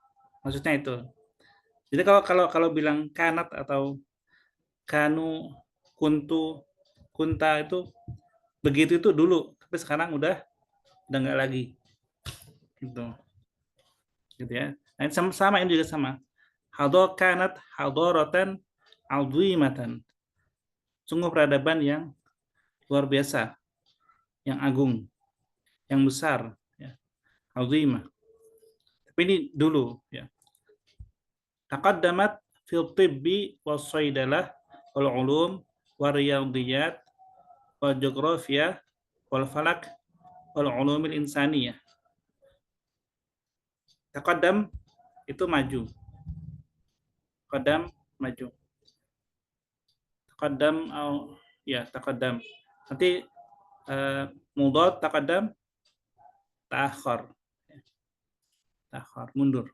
maksudnya itu. Jadi kalau bilang kanat atau kanu, kuntu, kunta itu begitu itu dulu, tapi sekarang udah enggak lagi. Gitu ya. Nah, sama ini juga sama. Hadar kanat hadaratan azimatan. Sungguh peradaban yang luar biasa, yang agung, yang besar ya. Azimah. Tapi ini dulu ya. Taqaddamat fil tibbi was saydalah wal ulum wal riyadiyat wal geografia wal falak wal ulumil insaniyah. Taqaddam itu maju. Taqaddam maju. Taqaddam taqaddam. Nanti mudhaf taqaddam ta'akhkhar. Ta'akhkhar, mundur.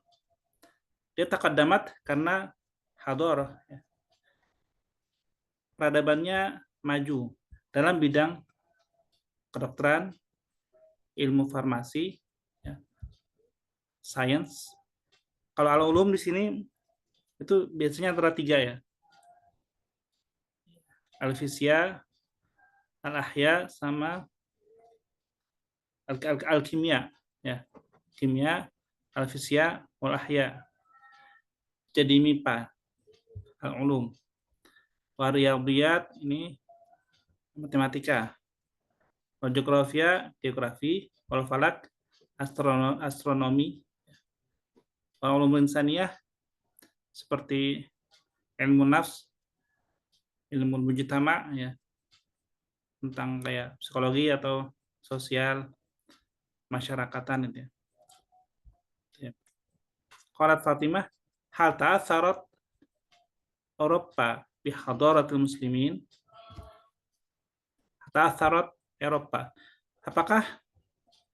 Dia taqaddamat karena hadarah ya. Peradabannya maju dalam bidang kedokteran, ilmu farmasi, ya, sains. Kalau al-ulum di sini itu biasanya antara 3 ya. Al-fisya, al-ahya, sama al-kimia ya. Kimia, al-fisya, wal ahya. jadi MIPA, al-ulum. Wa riyadhiyat ini matematika. Wal geografia, geografi. Wal falak, astronomi. Wal ulum insaniyah seperti ilmu nafs, ilmu mujtama ya, tentang kayak psikologi atau sosial masyarakatan itu ya. Qalat Fatimah, hal ta'atharat Eropa bi hadaratil muslimin? Ta'atharat Eropa. Apakah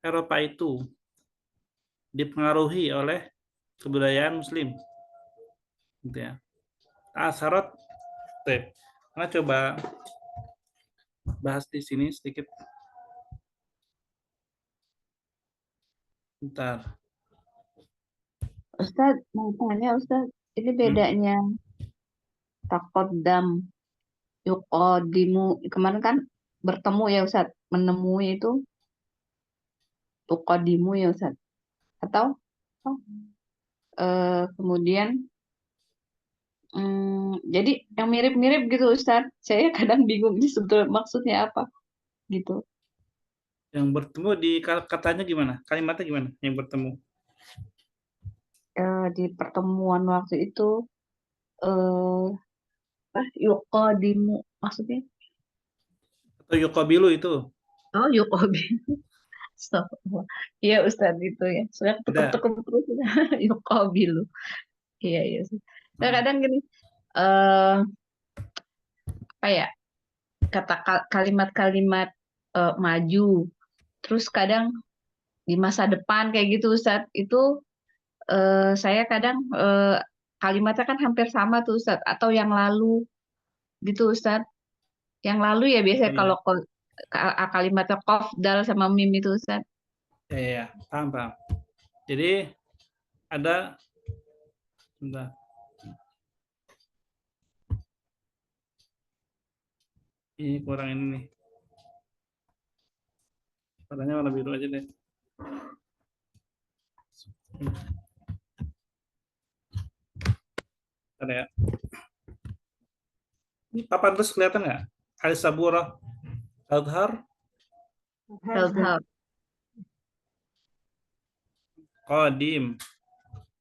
Eropa itu dipengaruhi oleh kebudayaan muslim? Gitu ya. Ta'atharat. Nah, coba bahas di sini sedikit. Bentar. Ustadz, mau tanya Ustadz, ini bedanya takodam, yuqadimu, kemarin kan bertemu ya Ustadz, menemui itu tuqadimu ya Ustadz, atau kemudian jadi yang mirip-mirip gitu Ustadz, saya kadang bingung ini sebetulnya maksudnya apa gitu. Yang bertemu di katanya gimana? Kalimatnya gimana yang bertemu? Di pertemuan waktu itu yuqadimu maksudnya? Atau yuqabilu itu? Oh, yuqabilu. Iya Ustadz itu ya. Sudah tekuk-tekuk terus yuqabilu. Iya iya. Kadang gini apa ya? Kata kalimat-kalimat maju. Terus kadang di masa depan kayak gitu Ustadz, itu saya kadang kalimatnya kan hampir sama tuh Ustadz, atau yang lalu gitu Ustadz. Yang lalu ya biasanya kalau kalimatnya qaf, dal sama mim itu Ustadz. Ya, paham. Jadi ada bentar. Ini kurang ini nih. Warnanya warna biru aja deh. Ada ya. Ini papan terus kelihatan nggak? Al-Sabura, Azhar, Qadim.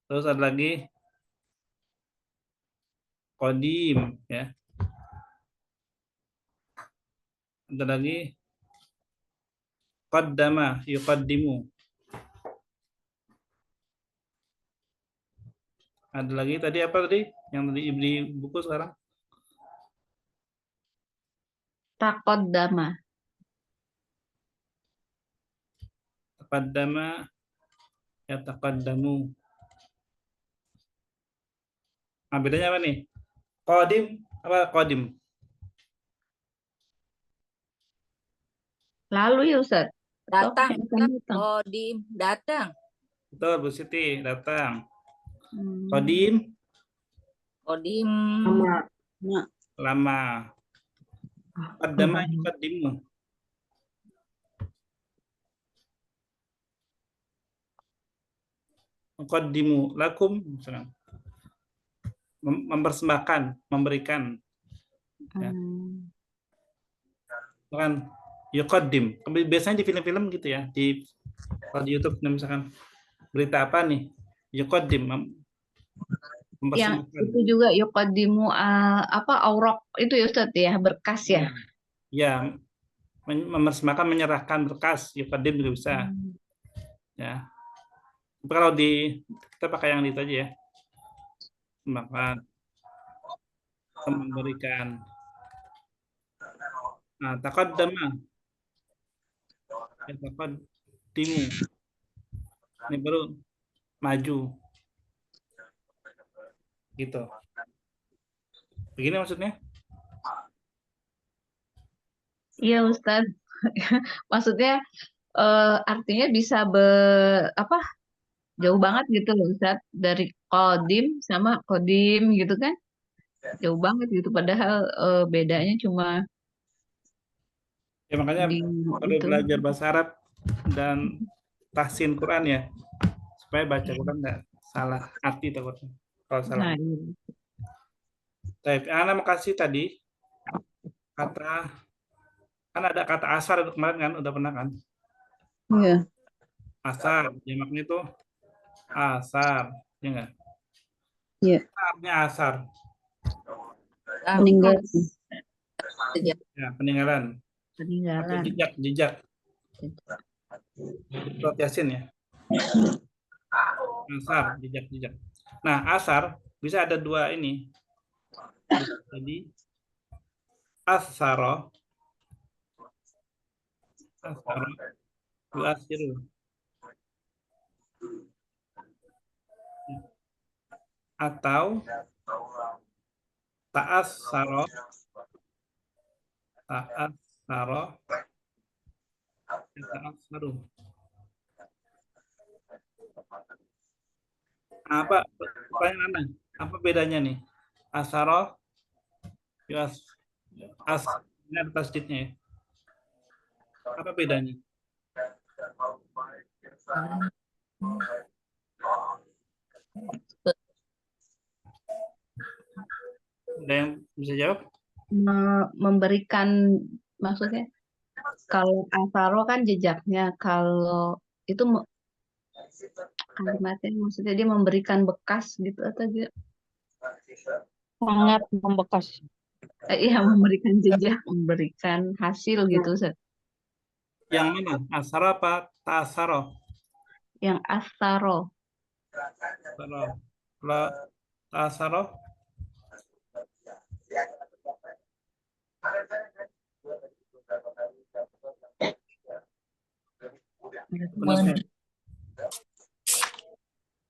Terus ada lagi Qadim ya. Ada lagi Qaddama, yuqaddimu. Ada lagi tadi apa tadi? Yang tadi di buku sekarang? Taqaddama. Taqaddama, ya taqaddamu. Nah, bedanya apa nih? Qadim apa qadim? Lalu ya Ustaz. Datang. Qadim, datang. Betul, Bu Siti, datang. Qadim. Qadim. Lama. Qaddama yuqaddimu. Yuqaddimu lakum, misalkan. Mempersembahkan, memberikan. Ya. Kan yuqaddim. Biasanya di film-film gitu ya, di YouTube misalkan berita apa nih? Yuqaddim. Yang itu juga yuqaddimu apa auraq itu ya Ustaz ya, berkas ya. Ya, mempersembahkan, menyerahkan berkas, yuqaddim juga bisa. Ya. Tapi kalau kita pakai yang itu aja ya. Maka memberikan. Nah, taqaddama. Taqaddimu. Ini baru maju. Gitu. Begini maksudnya? Iya Ustaz. Maksudnya artinya bisa jauh banget gitu loh Ustaz, dari qadim sama qadim gitu kan. Jauh banget gitu, padahal bedanya cuma ya, makanya perlu belajar bahasa Arab dan tahsin Quran ya, supaya baca Quran nggak salah arti takutnya. Kalau salah. Nah, iya. Baik, Ana makasih tadi kata, kan ada kata asar itu kemarin kan, udah pernah kan? Iya. Asar, jamaknya itu asar, ya enggak? Iya. Artinya asar. Meninggal. Ya, peninggalan. Atau Peninggalan. jejak. Surat Yasin ya. Asar, jejak. Nah, asar bisa ada dua ini. Jadi asaro yuasiru. Atau ta'assaro ta'assaru. Apa pertanyaan Anda? Apa bedanya nih? Asaro ini ada tasdidnya ya. Apa bedanya? Ada yang bisa jawab? Memberikan, maksudnya kalau asaro kan jejaknya, kalau itu kalimatnya maksudnya dia memberikan bekas gitu atau dia Sangat membekas. iya, memberikan jejak, memberikan hasil gitu, Ustaz. Yang mana? Asaro apa ta'asaro? Yang asaro. Kalau ta'asaro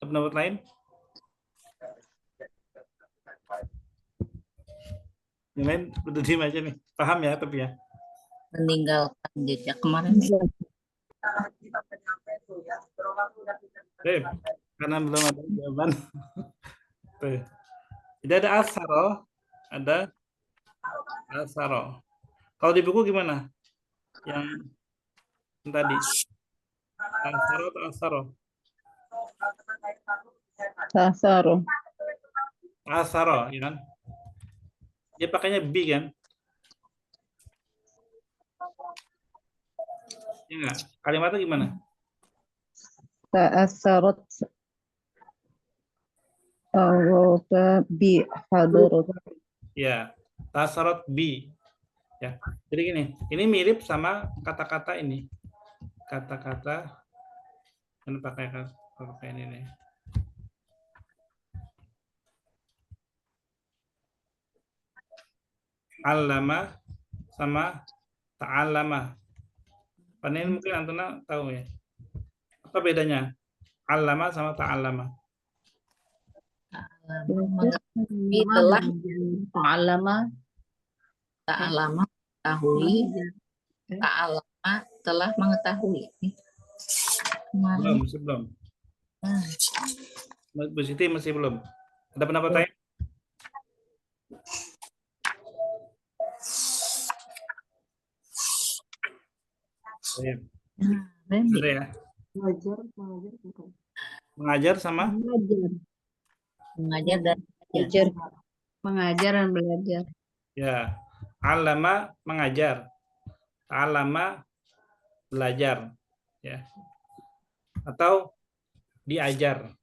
pendapat lain? Yang lain udah diem aja nih. Paham ya tapi ya? Meninggalkan jejak kemarin. Karena belum ada jawaban. Jadi ada asaro, ada asaro. Kalau di buku gimana? Yang tadi. Asaro atau asaro? Asaro. Asaro, ya kan? Dia pakainya B kan? Ya enggak? Kalimatnya gimana? Ta'assarat arota bi hadarat. Ya, tasarot B. Ya. Jadi gini, ini mirip sama kata-kata ini. Kata-kata yang pakai ini nih. Allama sama ta'allama. Panen mungkin Antuna tahu ya. Apa bedanya? Allama sama ta'allama. Itulah Ta'alama mengetahui, ta'alama telah mengetahui. Belum. Bu Siti masih belum. Ada pendapat lain? Benar ya. Mengajar sama Mengajar dan belajar. Mengajar dan belajar. ya. Alama mengajar. Alama belajar ya. Atau diajar.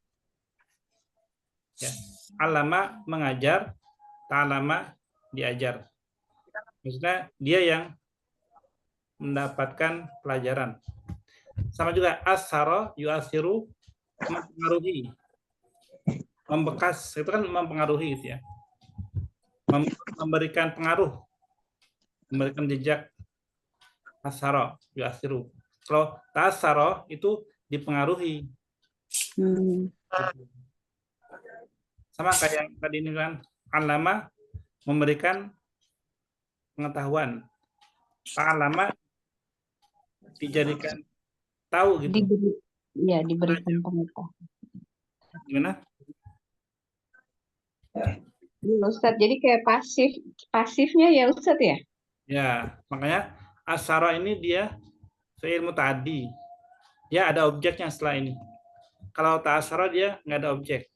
Ya. Alama mengajar, ta'alama diajar. Maksudnya dia yang mendapatkan pelajaran. Sama juga asaro yuasiru, mempengaruhi. Membekas itu kan mempengaruhi gitu ya. Memberikan pengaruh. Memberikan jejak. Asaro yuasiru. Kalau tasaro itu dipengaruhi. Sama kayak yang tadi ini kan, alama memberikan pengetahuan. Alama dijadikan tahu gitu. Diberikan pengetahuan. Gimana? Ustadz, jadi kayak pasifnya ya Ustadz ya? Ya, makanya asara ini dia fi'il muta'addi. Dia ada objeknya setelah ini. Kalau ta'asara dia nggak ada objek.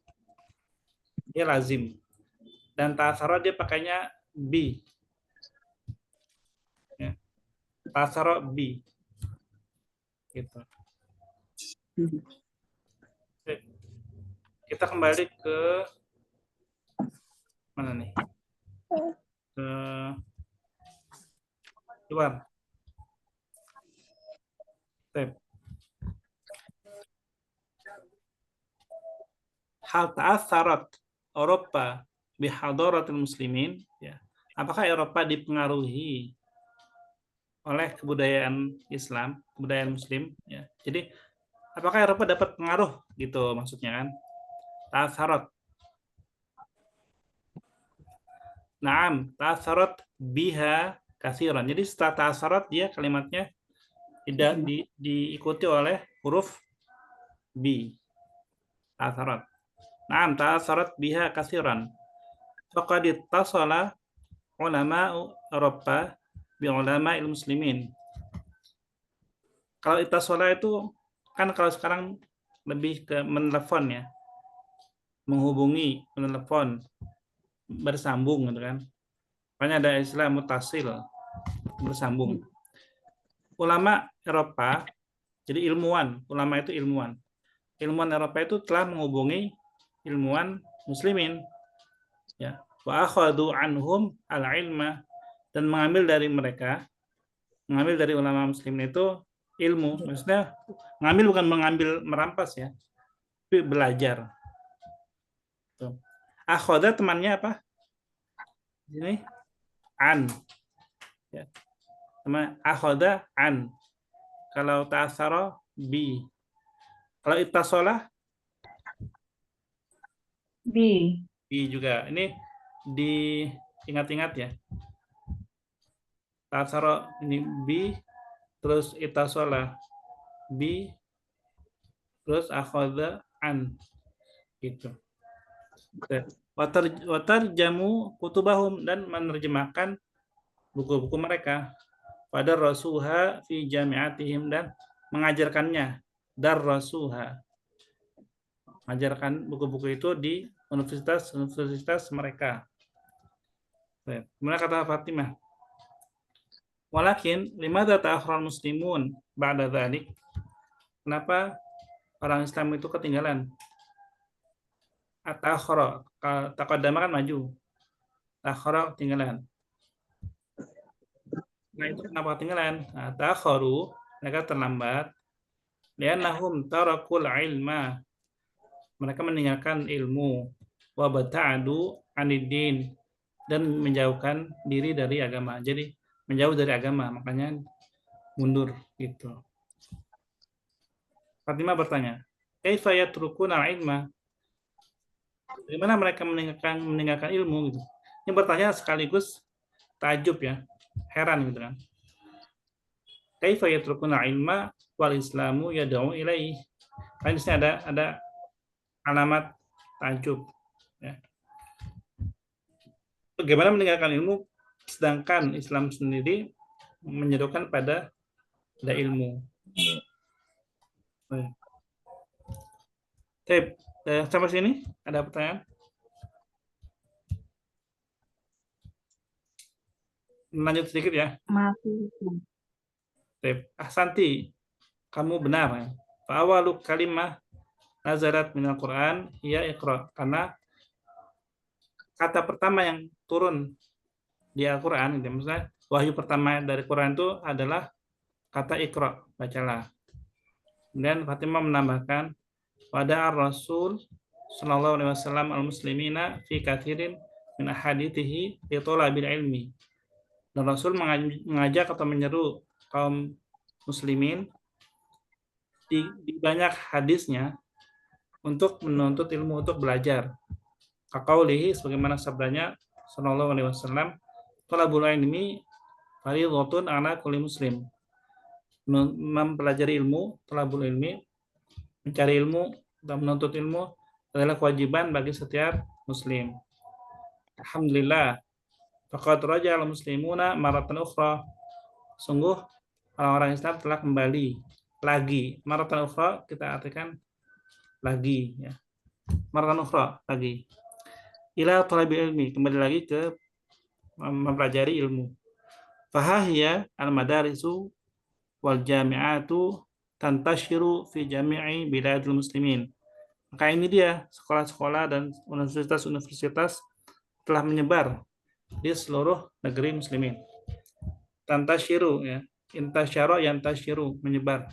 dia lazim. Dan ta'atsara dia pakainya bi. Ya. Ta'atsara bi. Gitu. Oke. Kita kembali ke mana nih? Ke luar. Oke. Hal ta'atsarat Eropa bihadaratil muslimin, ya. Apakah Eropa dipengaruhi oleh kebudayaan Islam, kebudayaan Muslim, ya. Jadi apakah Eropa dapat pengaruh gitu maksudnya kan? Ta'atsarat. Naam, ta'atsarat biha katsiran. Jadi setelah ta'atsarat dia kalimatnya tidak diikuti oleh huruf bi. Ta'atsarat. Naam, ta'atsarat biha katsiran. Faqad ittasala ulama Eropa bi ulama'il muslimin. Kalau ittasala itu kan kalau sekarang lebih ke menelepon ya. Menghubungi, menelepon, bersambung gitu kan. Makanya ada istilah mutasil, bersambung. Ulama Eropa, jadi ilmuwan, ulama itu ilmuwan. Ilmuwan Eropa itu telah menghubungi ilmuwan muslimin. Ya, wa akhadhu anhum al-ilma, dan mengambil dari mereka, mengambil dari ulama muslimin itu ilmu. Maksudnya mengambil bukan mengambil merampas ya, tapi belajar. Tuh. Akhadha temannya apa? Ini an. Ya. Sama akhadha an. Kalau ta'atsara bi. Kalau ittasala bi. Bi juga. Ini diingat-ingat ya. Ta'atsara ini bi, terus ittasala bi, terus akhadha an. Gitu. Watar jamu kutubahum, dan menerjemahkan buku-buku mereka. Pada rasuha fi jami'atihim, dan mengajarkannya. Darrasuha, mengajarkan buku-buku itu di universitas mereka. Kemudian kata Fatimah, walakin limadza ta'akhkhara muslimun ba'da dzalik? Kenapa orang Islam itu ketinggalan? Ta'akhkhara, taqaddama kan maju. Ta'akhkhara ketinggalan. Nah, itu kenapa ketinggalan? Nah, ta'akhkharu, mereka terlambat. Li'annahum tarakul ilma, mereka meninggalkan ilmu. Wa bata'adu 'anid-din, dan menjauhkan diri dari agama. Jadi menjauh dari agama, makanya mundur gitu. Fatimah bertanya, kaifa yatrukuna ilma? Bagaimana mereka meninggalkan ilmu gitu. Ini bertanya sekaligus takjub ya, heran gitu kan. Kaifa yatrukuna ilma wal islamu yad'u ilaihi. Kan di sini ada alamat takjub ya. Bagaimana meninggalkan ilmu sedangkan Islam sendiri menyerukan pada ilmu. Baik, sampai sini ada pertanyaan? Lanjut sedikit ya. Masih. Ahsanti, kamu benar ya. Fa'awalu kalimah nazarat minal Quran ya iqra, karena kata pertama yang turun di Al-Quran, maksudnya wahyu pertama dari Quran itu adalah kata iqra, bacalah. Kemudian Fatimah menambahkan, wada'a Rasul sallallahu alaihi wasallam al-muslimina fi katsirin min ahadithihi li talabil ilmi. Dan Rasul mengajak atau menyeru kaum muslimin di banyak hadisnya untuk menuntut ilmu, untuk belajar. Kaqaulihi, sebagaimana sabdanya sallallahu alaihi wasallam, talabul ilmi fardhatun ala kulli muslim. Mempelajari ilmu, talabul ilmi, mencari ilmu dan menuntut ilmu adalah kewajiban bagi setiap muslim. Alhamdulillah, faqad raja'al muslimuna maratan ukhra. Sungguh orang-orang Islam telah kembali lagi. Maratan ukhra kita artikan lagi ya. Maratan ukhra lagi. ila talabil ilmi, kembali lagi ke mempelajari ilmu. Fahahya al-madarisu wal jami'atu tantashiru fi jami'i biladil muslimin. Maka ini dia sekolah-sekolah dan universitas-universitas telah menyebar di seluruh negeri muslimin. Tantashiru, ya, intasyara yantashiru, menyebar.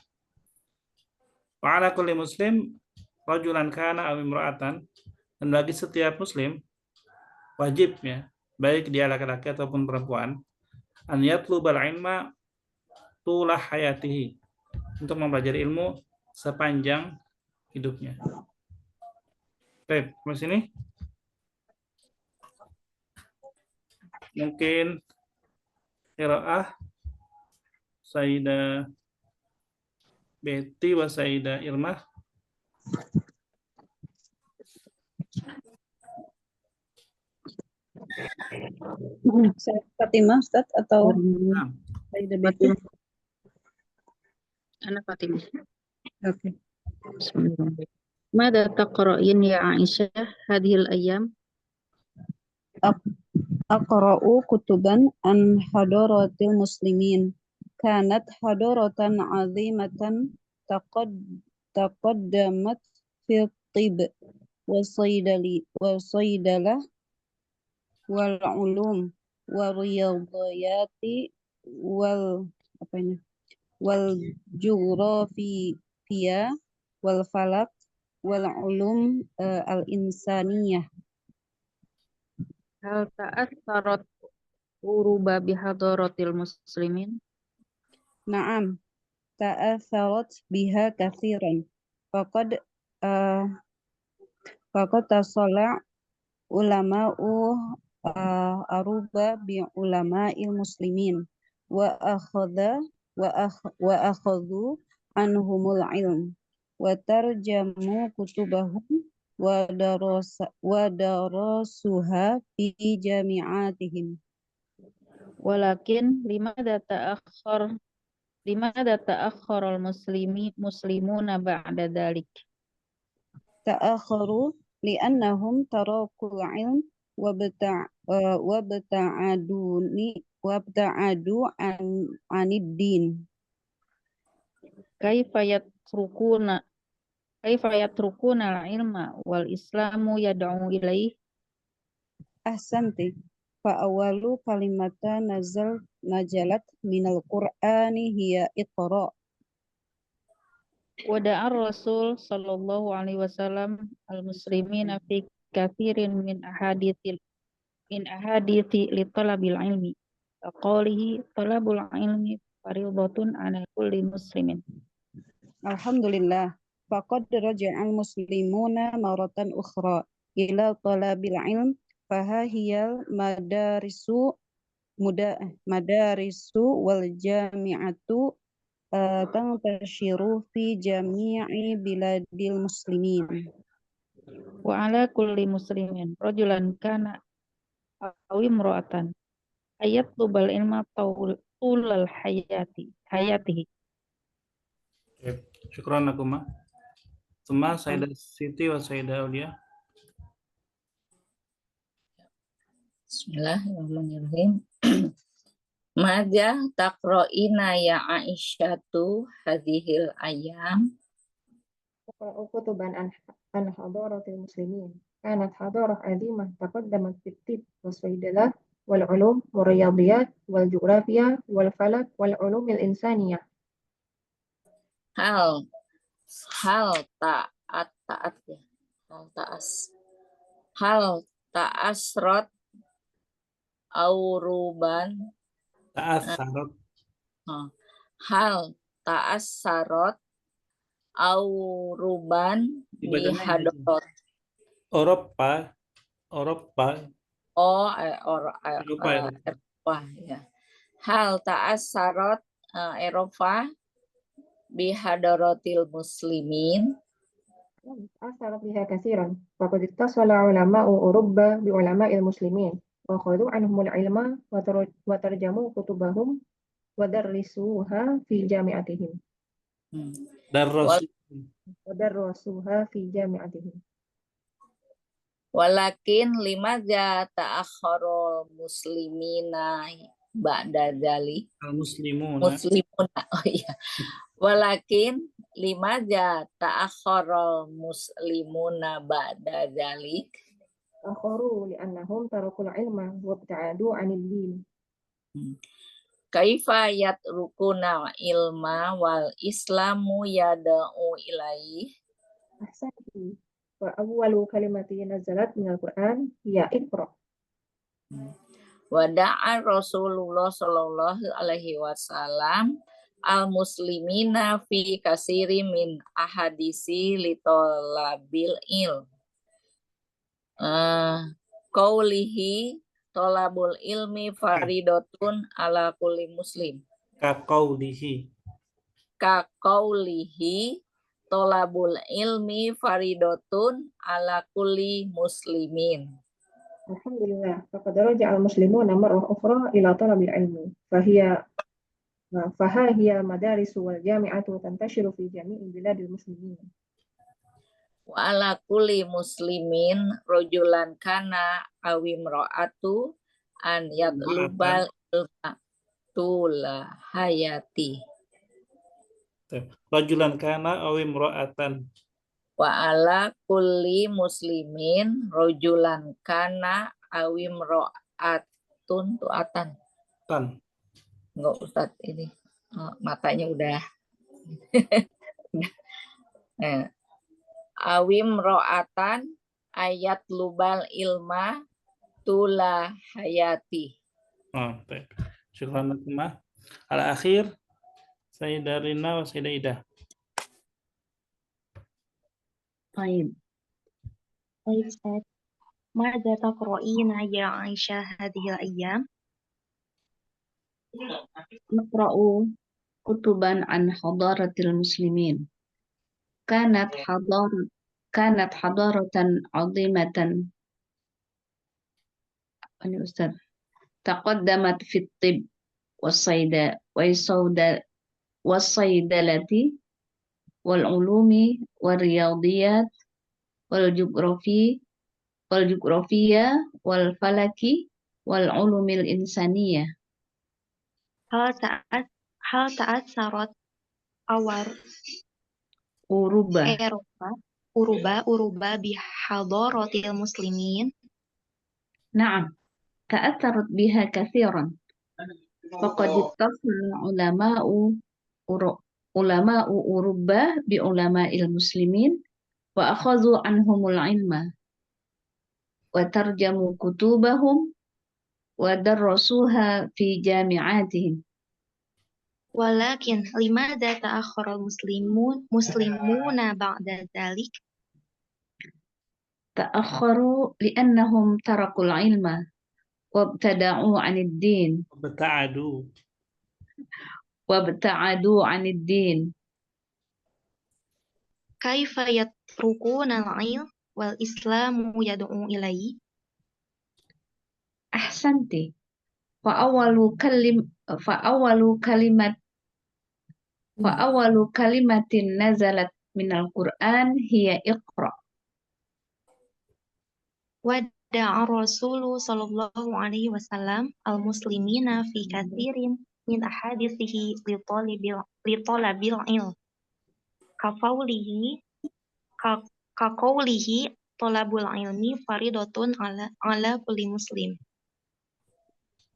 Wa ala kulli muslim rajulan kana aw imra'atan, dan bagi setiap muslim wajib, ya, baik dia laki-laki ataupun perempuan, an yatlubal ilma tulah hayatihi, untuk mempelajari ilmu sepanjang hidupnya. Baik, sampai sini. Mungkin qiraah Sayyidah Betty wa Sayyidah Irma. Saya Fatimah, Ustaz, atau Nah, Sayyidah Betty? Ana Fatimah. Oke. Bismillahirrahmanirrahim. Mada taqra'in ya Aisyah hadhil ayyam? Aqra'u kutuban an hadaratil muslimin. Kanat hadaratan azimatan taqaddamat fi tib wa saydalah wal ulum wa riyadiyati wal jughrafiya wal falak wal ulum al insaniyah. Hal ta'atharat uruba bihadaratil muslimin? Na'am, ta'atharat biha kathiran. Faqad tasala ulama'u aruba bi ulama'il muslimin wa akhadhu anhumul ilm wa tarjamu kutubahum wa darasuha fi jami'atihim. Walakin limada ta'akhkharul muslimuna ba'da dhalik? Ta'akharu li'annahum tarakul ilm wabta'adu anid din. Kaifa yatrukuna al-ilma wal islamu yad'u ilaih? Ahsanti. Fa'awalu kalimata najalat minal qur'ani hiya iqra'. Wada'ar Rasul sallallahu alaihi wasallam al-muslimina fi kathirin min ahadithi li talabil ilmi. Qawlihi talabul ilmi faridatun ala kulli muslimin. Alhamdulillah. Faqad raja'al muslimuna maratan ukhra ila talabil ilm fahahiyal madarisu wal jami'atu tantashiru fi jami'i biladil muslimin. Wa ala kulli muslimin rajulan kana aw imra'atan ayatlubal ilma tulal hayatihi. syukran lakuma. Suma Sayyidah Siti wa Sayyidah Aulia. Bismillahirrahmanirrahim. Maja taqra'ina ya Aisyatu hadhil ayam. Kutuban an hadaratil muslimin. Kanat hadarah azimah taqaddamat fit tib wa saydalah wal ulum wal riyadiyat wal jughrafiya wal falak wal ulum al insaniyah. Hal ta'asrat auruban hal ta'assarat auruban bihadarat Eropa ya. Hal ta'assarat Eropa bihadaratil muslimin. Asar biha katsiran. Faqad ittasala ulama'u Urubba bi ulama'il muslimin wa khadhu anhumul ilma wa tarjamu kutubahum wa darrisuha fi jami'atihim. Wa darrasuha fi jami'atihim. Walakin limadza ta'akhkharul muslimina ba'da dzalik. Al-muslimuna. Muslimuna. Oh iya. Walakin limadza ta'akhkharul muslimuna ba'da dzalik. Akharu li'annahum tarakul ilma wa ibta'adu 'anil din. Kaifa yatrukuna ilma wal islamu yada'u ilaih. Ahsanti. Wa awwalu kalimatin nazalat minal Qur'an hiya Iqra. Wada'a Rasulullah sallallahu alaihi wasallam al-muslimina fi kasiri min ahadisi li talabil ilm. Qaulihi talabul ilmi faridatun ala kulli muslim. Kaqaulihi. Kaqaulihi talabul ilmi faridatun ala kulli muslimin. Alhamdulillah, faqad raja'a al-muslimuna marrah ukhra ila talabil ilmi. Faha hiya al-madaris wal jami'atu tantashiru fi jami'i biladil muslimin. Wa ala kulli muslimin rojulan kana awim ro'atu an yatlubal ilma tula hayati. Rajulan kana aw imra'atan. Wa ala kulli muslimin rojulan kana awim ro'atun tuatan. Tan. Enggak Ustaz ini matanya udah. Awim ro'atan ayat lubal ilma tula hayati. Baik. Syukran lakum. Al-akhir Sayyidah Rina wa Sayyidah Ida. طيب أستاذ ماذا تقرؤين يا عائشة هذه الأيام؟ نقرأ كتبا عن حضارة المسلمين. كانت حضارة عظيمة أستاذ تقدمت في الطب والصيدلة والعلوم والرياضيات والجغرافيا والفلك والعلوم الإنسانية. هل تأثرت أوروبا بحضارة المسلمين؟ نعم، تأثرت بها كثيرا. فقد اتصل علماء أوروبا بعلماء المسلمين وأخذوا عنهم العلم وترجموا كتبهم ودرسوها في جامعاتهم. ولكن لماذا تأخر المسلمون بعد ذلك؟ تأخروا لأنهم تركوا العلم وابتعدوا عن الدين. وابتعدوا عن الدين. كيف يتركون العلم والإسلام يدعو إليه؟ أحسنت. فأول كلمة نزلت من القرآن هي اقرأ. ودع الرسول صلى الله عليه وسلم المسلمين في كثير من أحاديثه لطلب العلم كقوله طلب العلم فريضة على كل مسلم.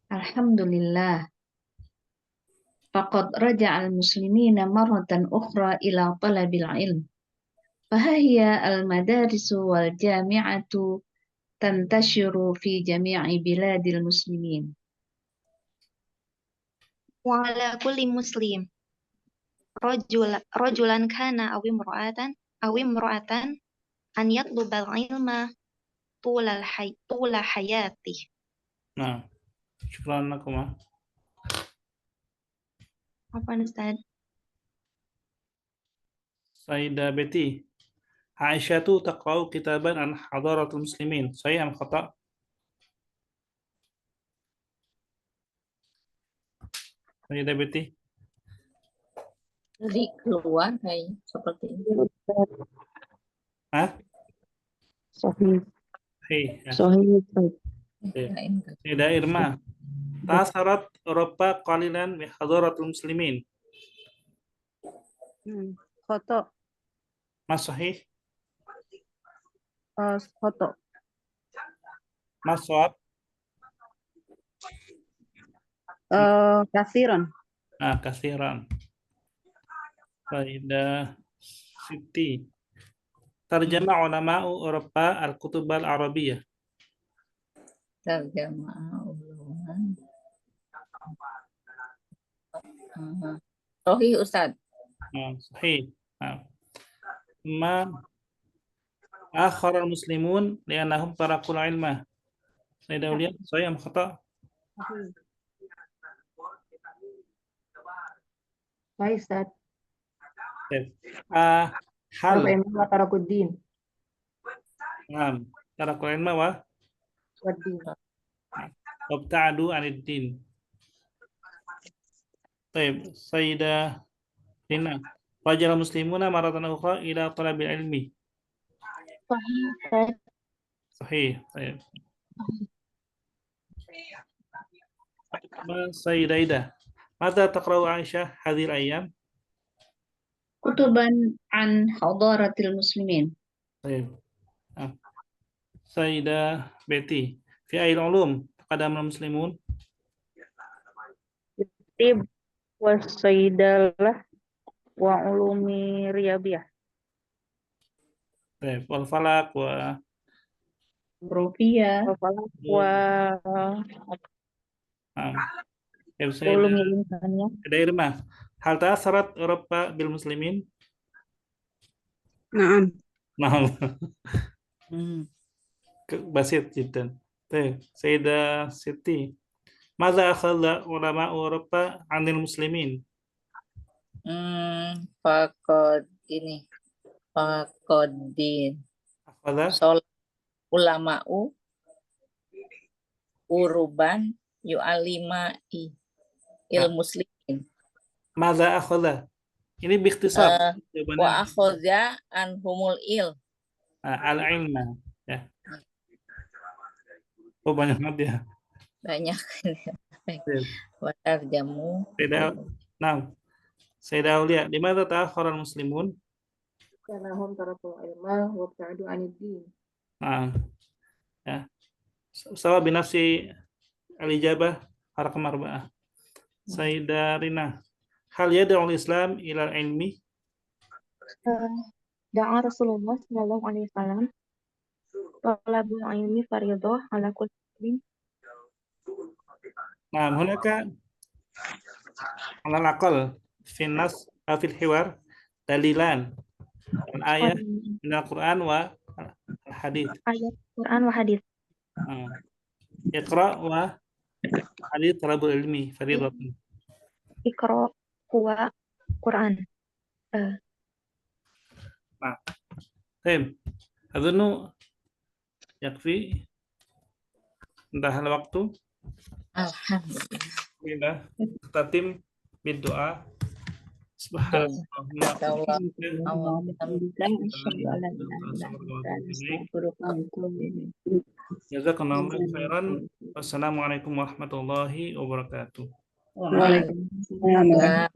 Alhamdulillah. فقد رجع المسلمين مرة أخرى إلى طلب العلم. فها هي المدارس والجامعة تنتشر في جميع بلاد المسلمين. وعلى كل مسلم رجلا كان أو امرأة أن يطلب العلم طول حياته. Nah, syukran lakum. Apa Ustaz? Sayyidah Betty. Aisyah tu taqra'u kitaban an hadaratul muslimin. Sahih am khata'? Sayyidah Betty. Jadi keluar kayaknya seperti ini. Hah? Sahih. Sahih. Ya. Sahih, Ustaz. Sayyidah Irma. Tasarat Eropa qalilan bi hadaratul muslimin. Khoto. Mas sahih? Khoto. Mas shawab? Kasiran. Kasiran. Sayyidah Siti. Tarjama ulama'u Eropa al-kutub al-arabiyah. Tarjama ulama. Sahih Ustaz. Sahih. Ma akhar al-muslimun li'annahum tarakul ilmah. Sayyidah Ulia, sahih am khata? Baik, Ustaz. Hal Wa tarakuddin. tarakul ilmah wa Waddin. wabta'adu 'anid din. Baik, Sayyidah Rina. Fajal muslimuna maratan ukhra ila talabil ilmi. Sahih, Ustaz. Sahih. Baik. Sayyidah Ida. Mata taqra'u Aisyah hadhil ayyam? Kutuban an hadaratil muslimin. Baik. Sayyidah Betty. Fi ayil ulum taqaddama muslimun? Tib wasaidalah wa ulumi riyabiyah. Baik. Wal falak wa Rufiyah. Wa ulumi Sayyidah insaniyah. Irma. Hal ta'asarat Eropa bil muslimin? Naam. Nah. Basit jiddan. Baik. Sayyidah Siti. Maza akhadha ulama Eropa 'anil muslimin? Fakodin. Akhadha Sol ulama'u uruban yu'alimai il muslimin. Maza akhadha. Ini bikhtisar. Wa akhadha anhumul il. Al-ilma. Ya. Oh, banyak banget ya. Banyak. Wa tarjamu. Sayyidah Aulia, di mana ta'akhkhara al-muslimun? Karena hum tarakul ilma wa ta'adu 'anid din. Ya. Sawa binafsi al-ijabah harakam arba'ah. Sayyidah Rina. Hal yad'u al-Islam ila ilmi? Da'a Rasulullah sallallahu alaihi wasallam talabul ilmi fardhah ala kulli muslim. Hunaka alal aqal fi nas fil hiwar dalilan al-ayat min al-Qur'an wa al-hadits. Ayat Quran wa hadits. Iqra wa hadits talabul ilmi fardhatun. Iqra huwa Quran. طيب أظن يكفي انتهى الوقت. Alhamdulillah. Tatim berdoa. Jazakallahu khairan. Wassalamualaikum warahmatullahi wabarakatuh. Waalaikumsalam.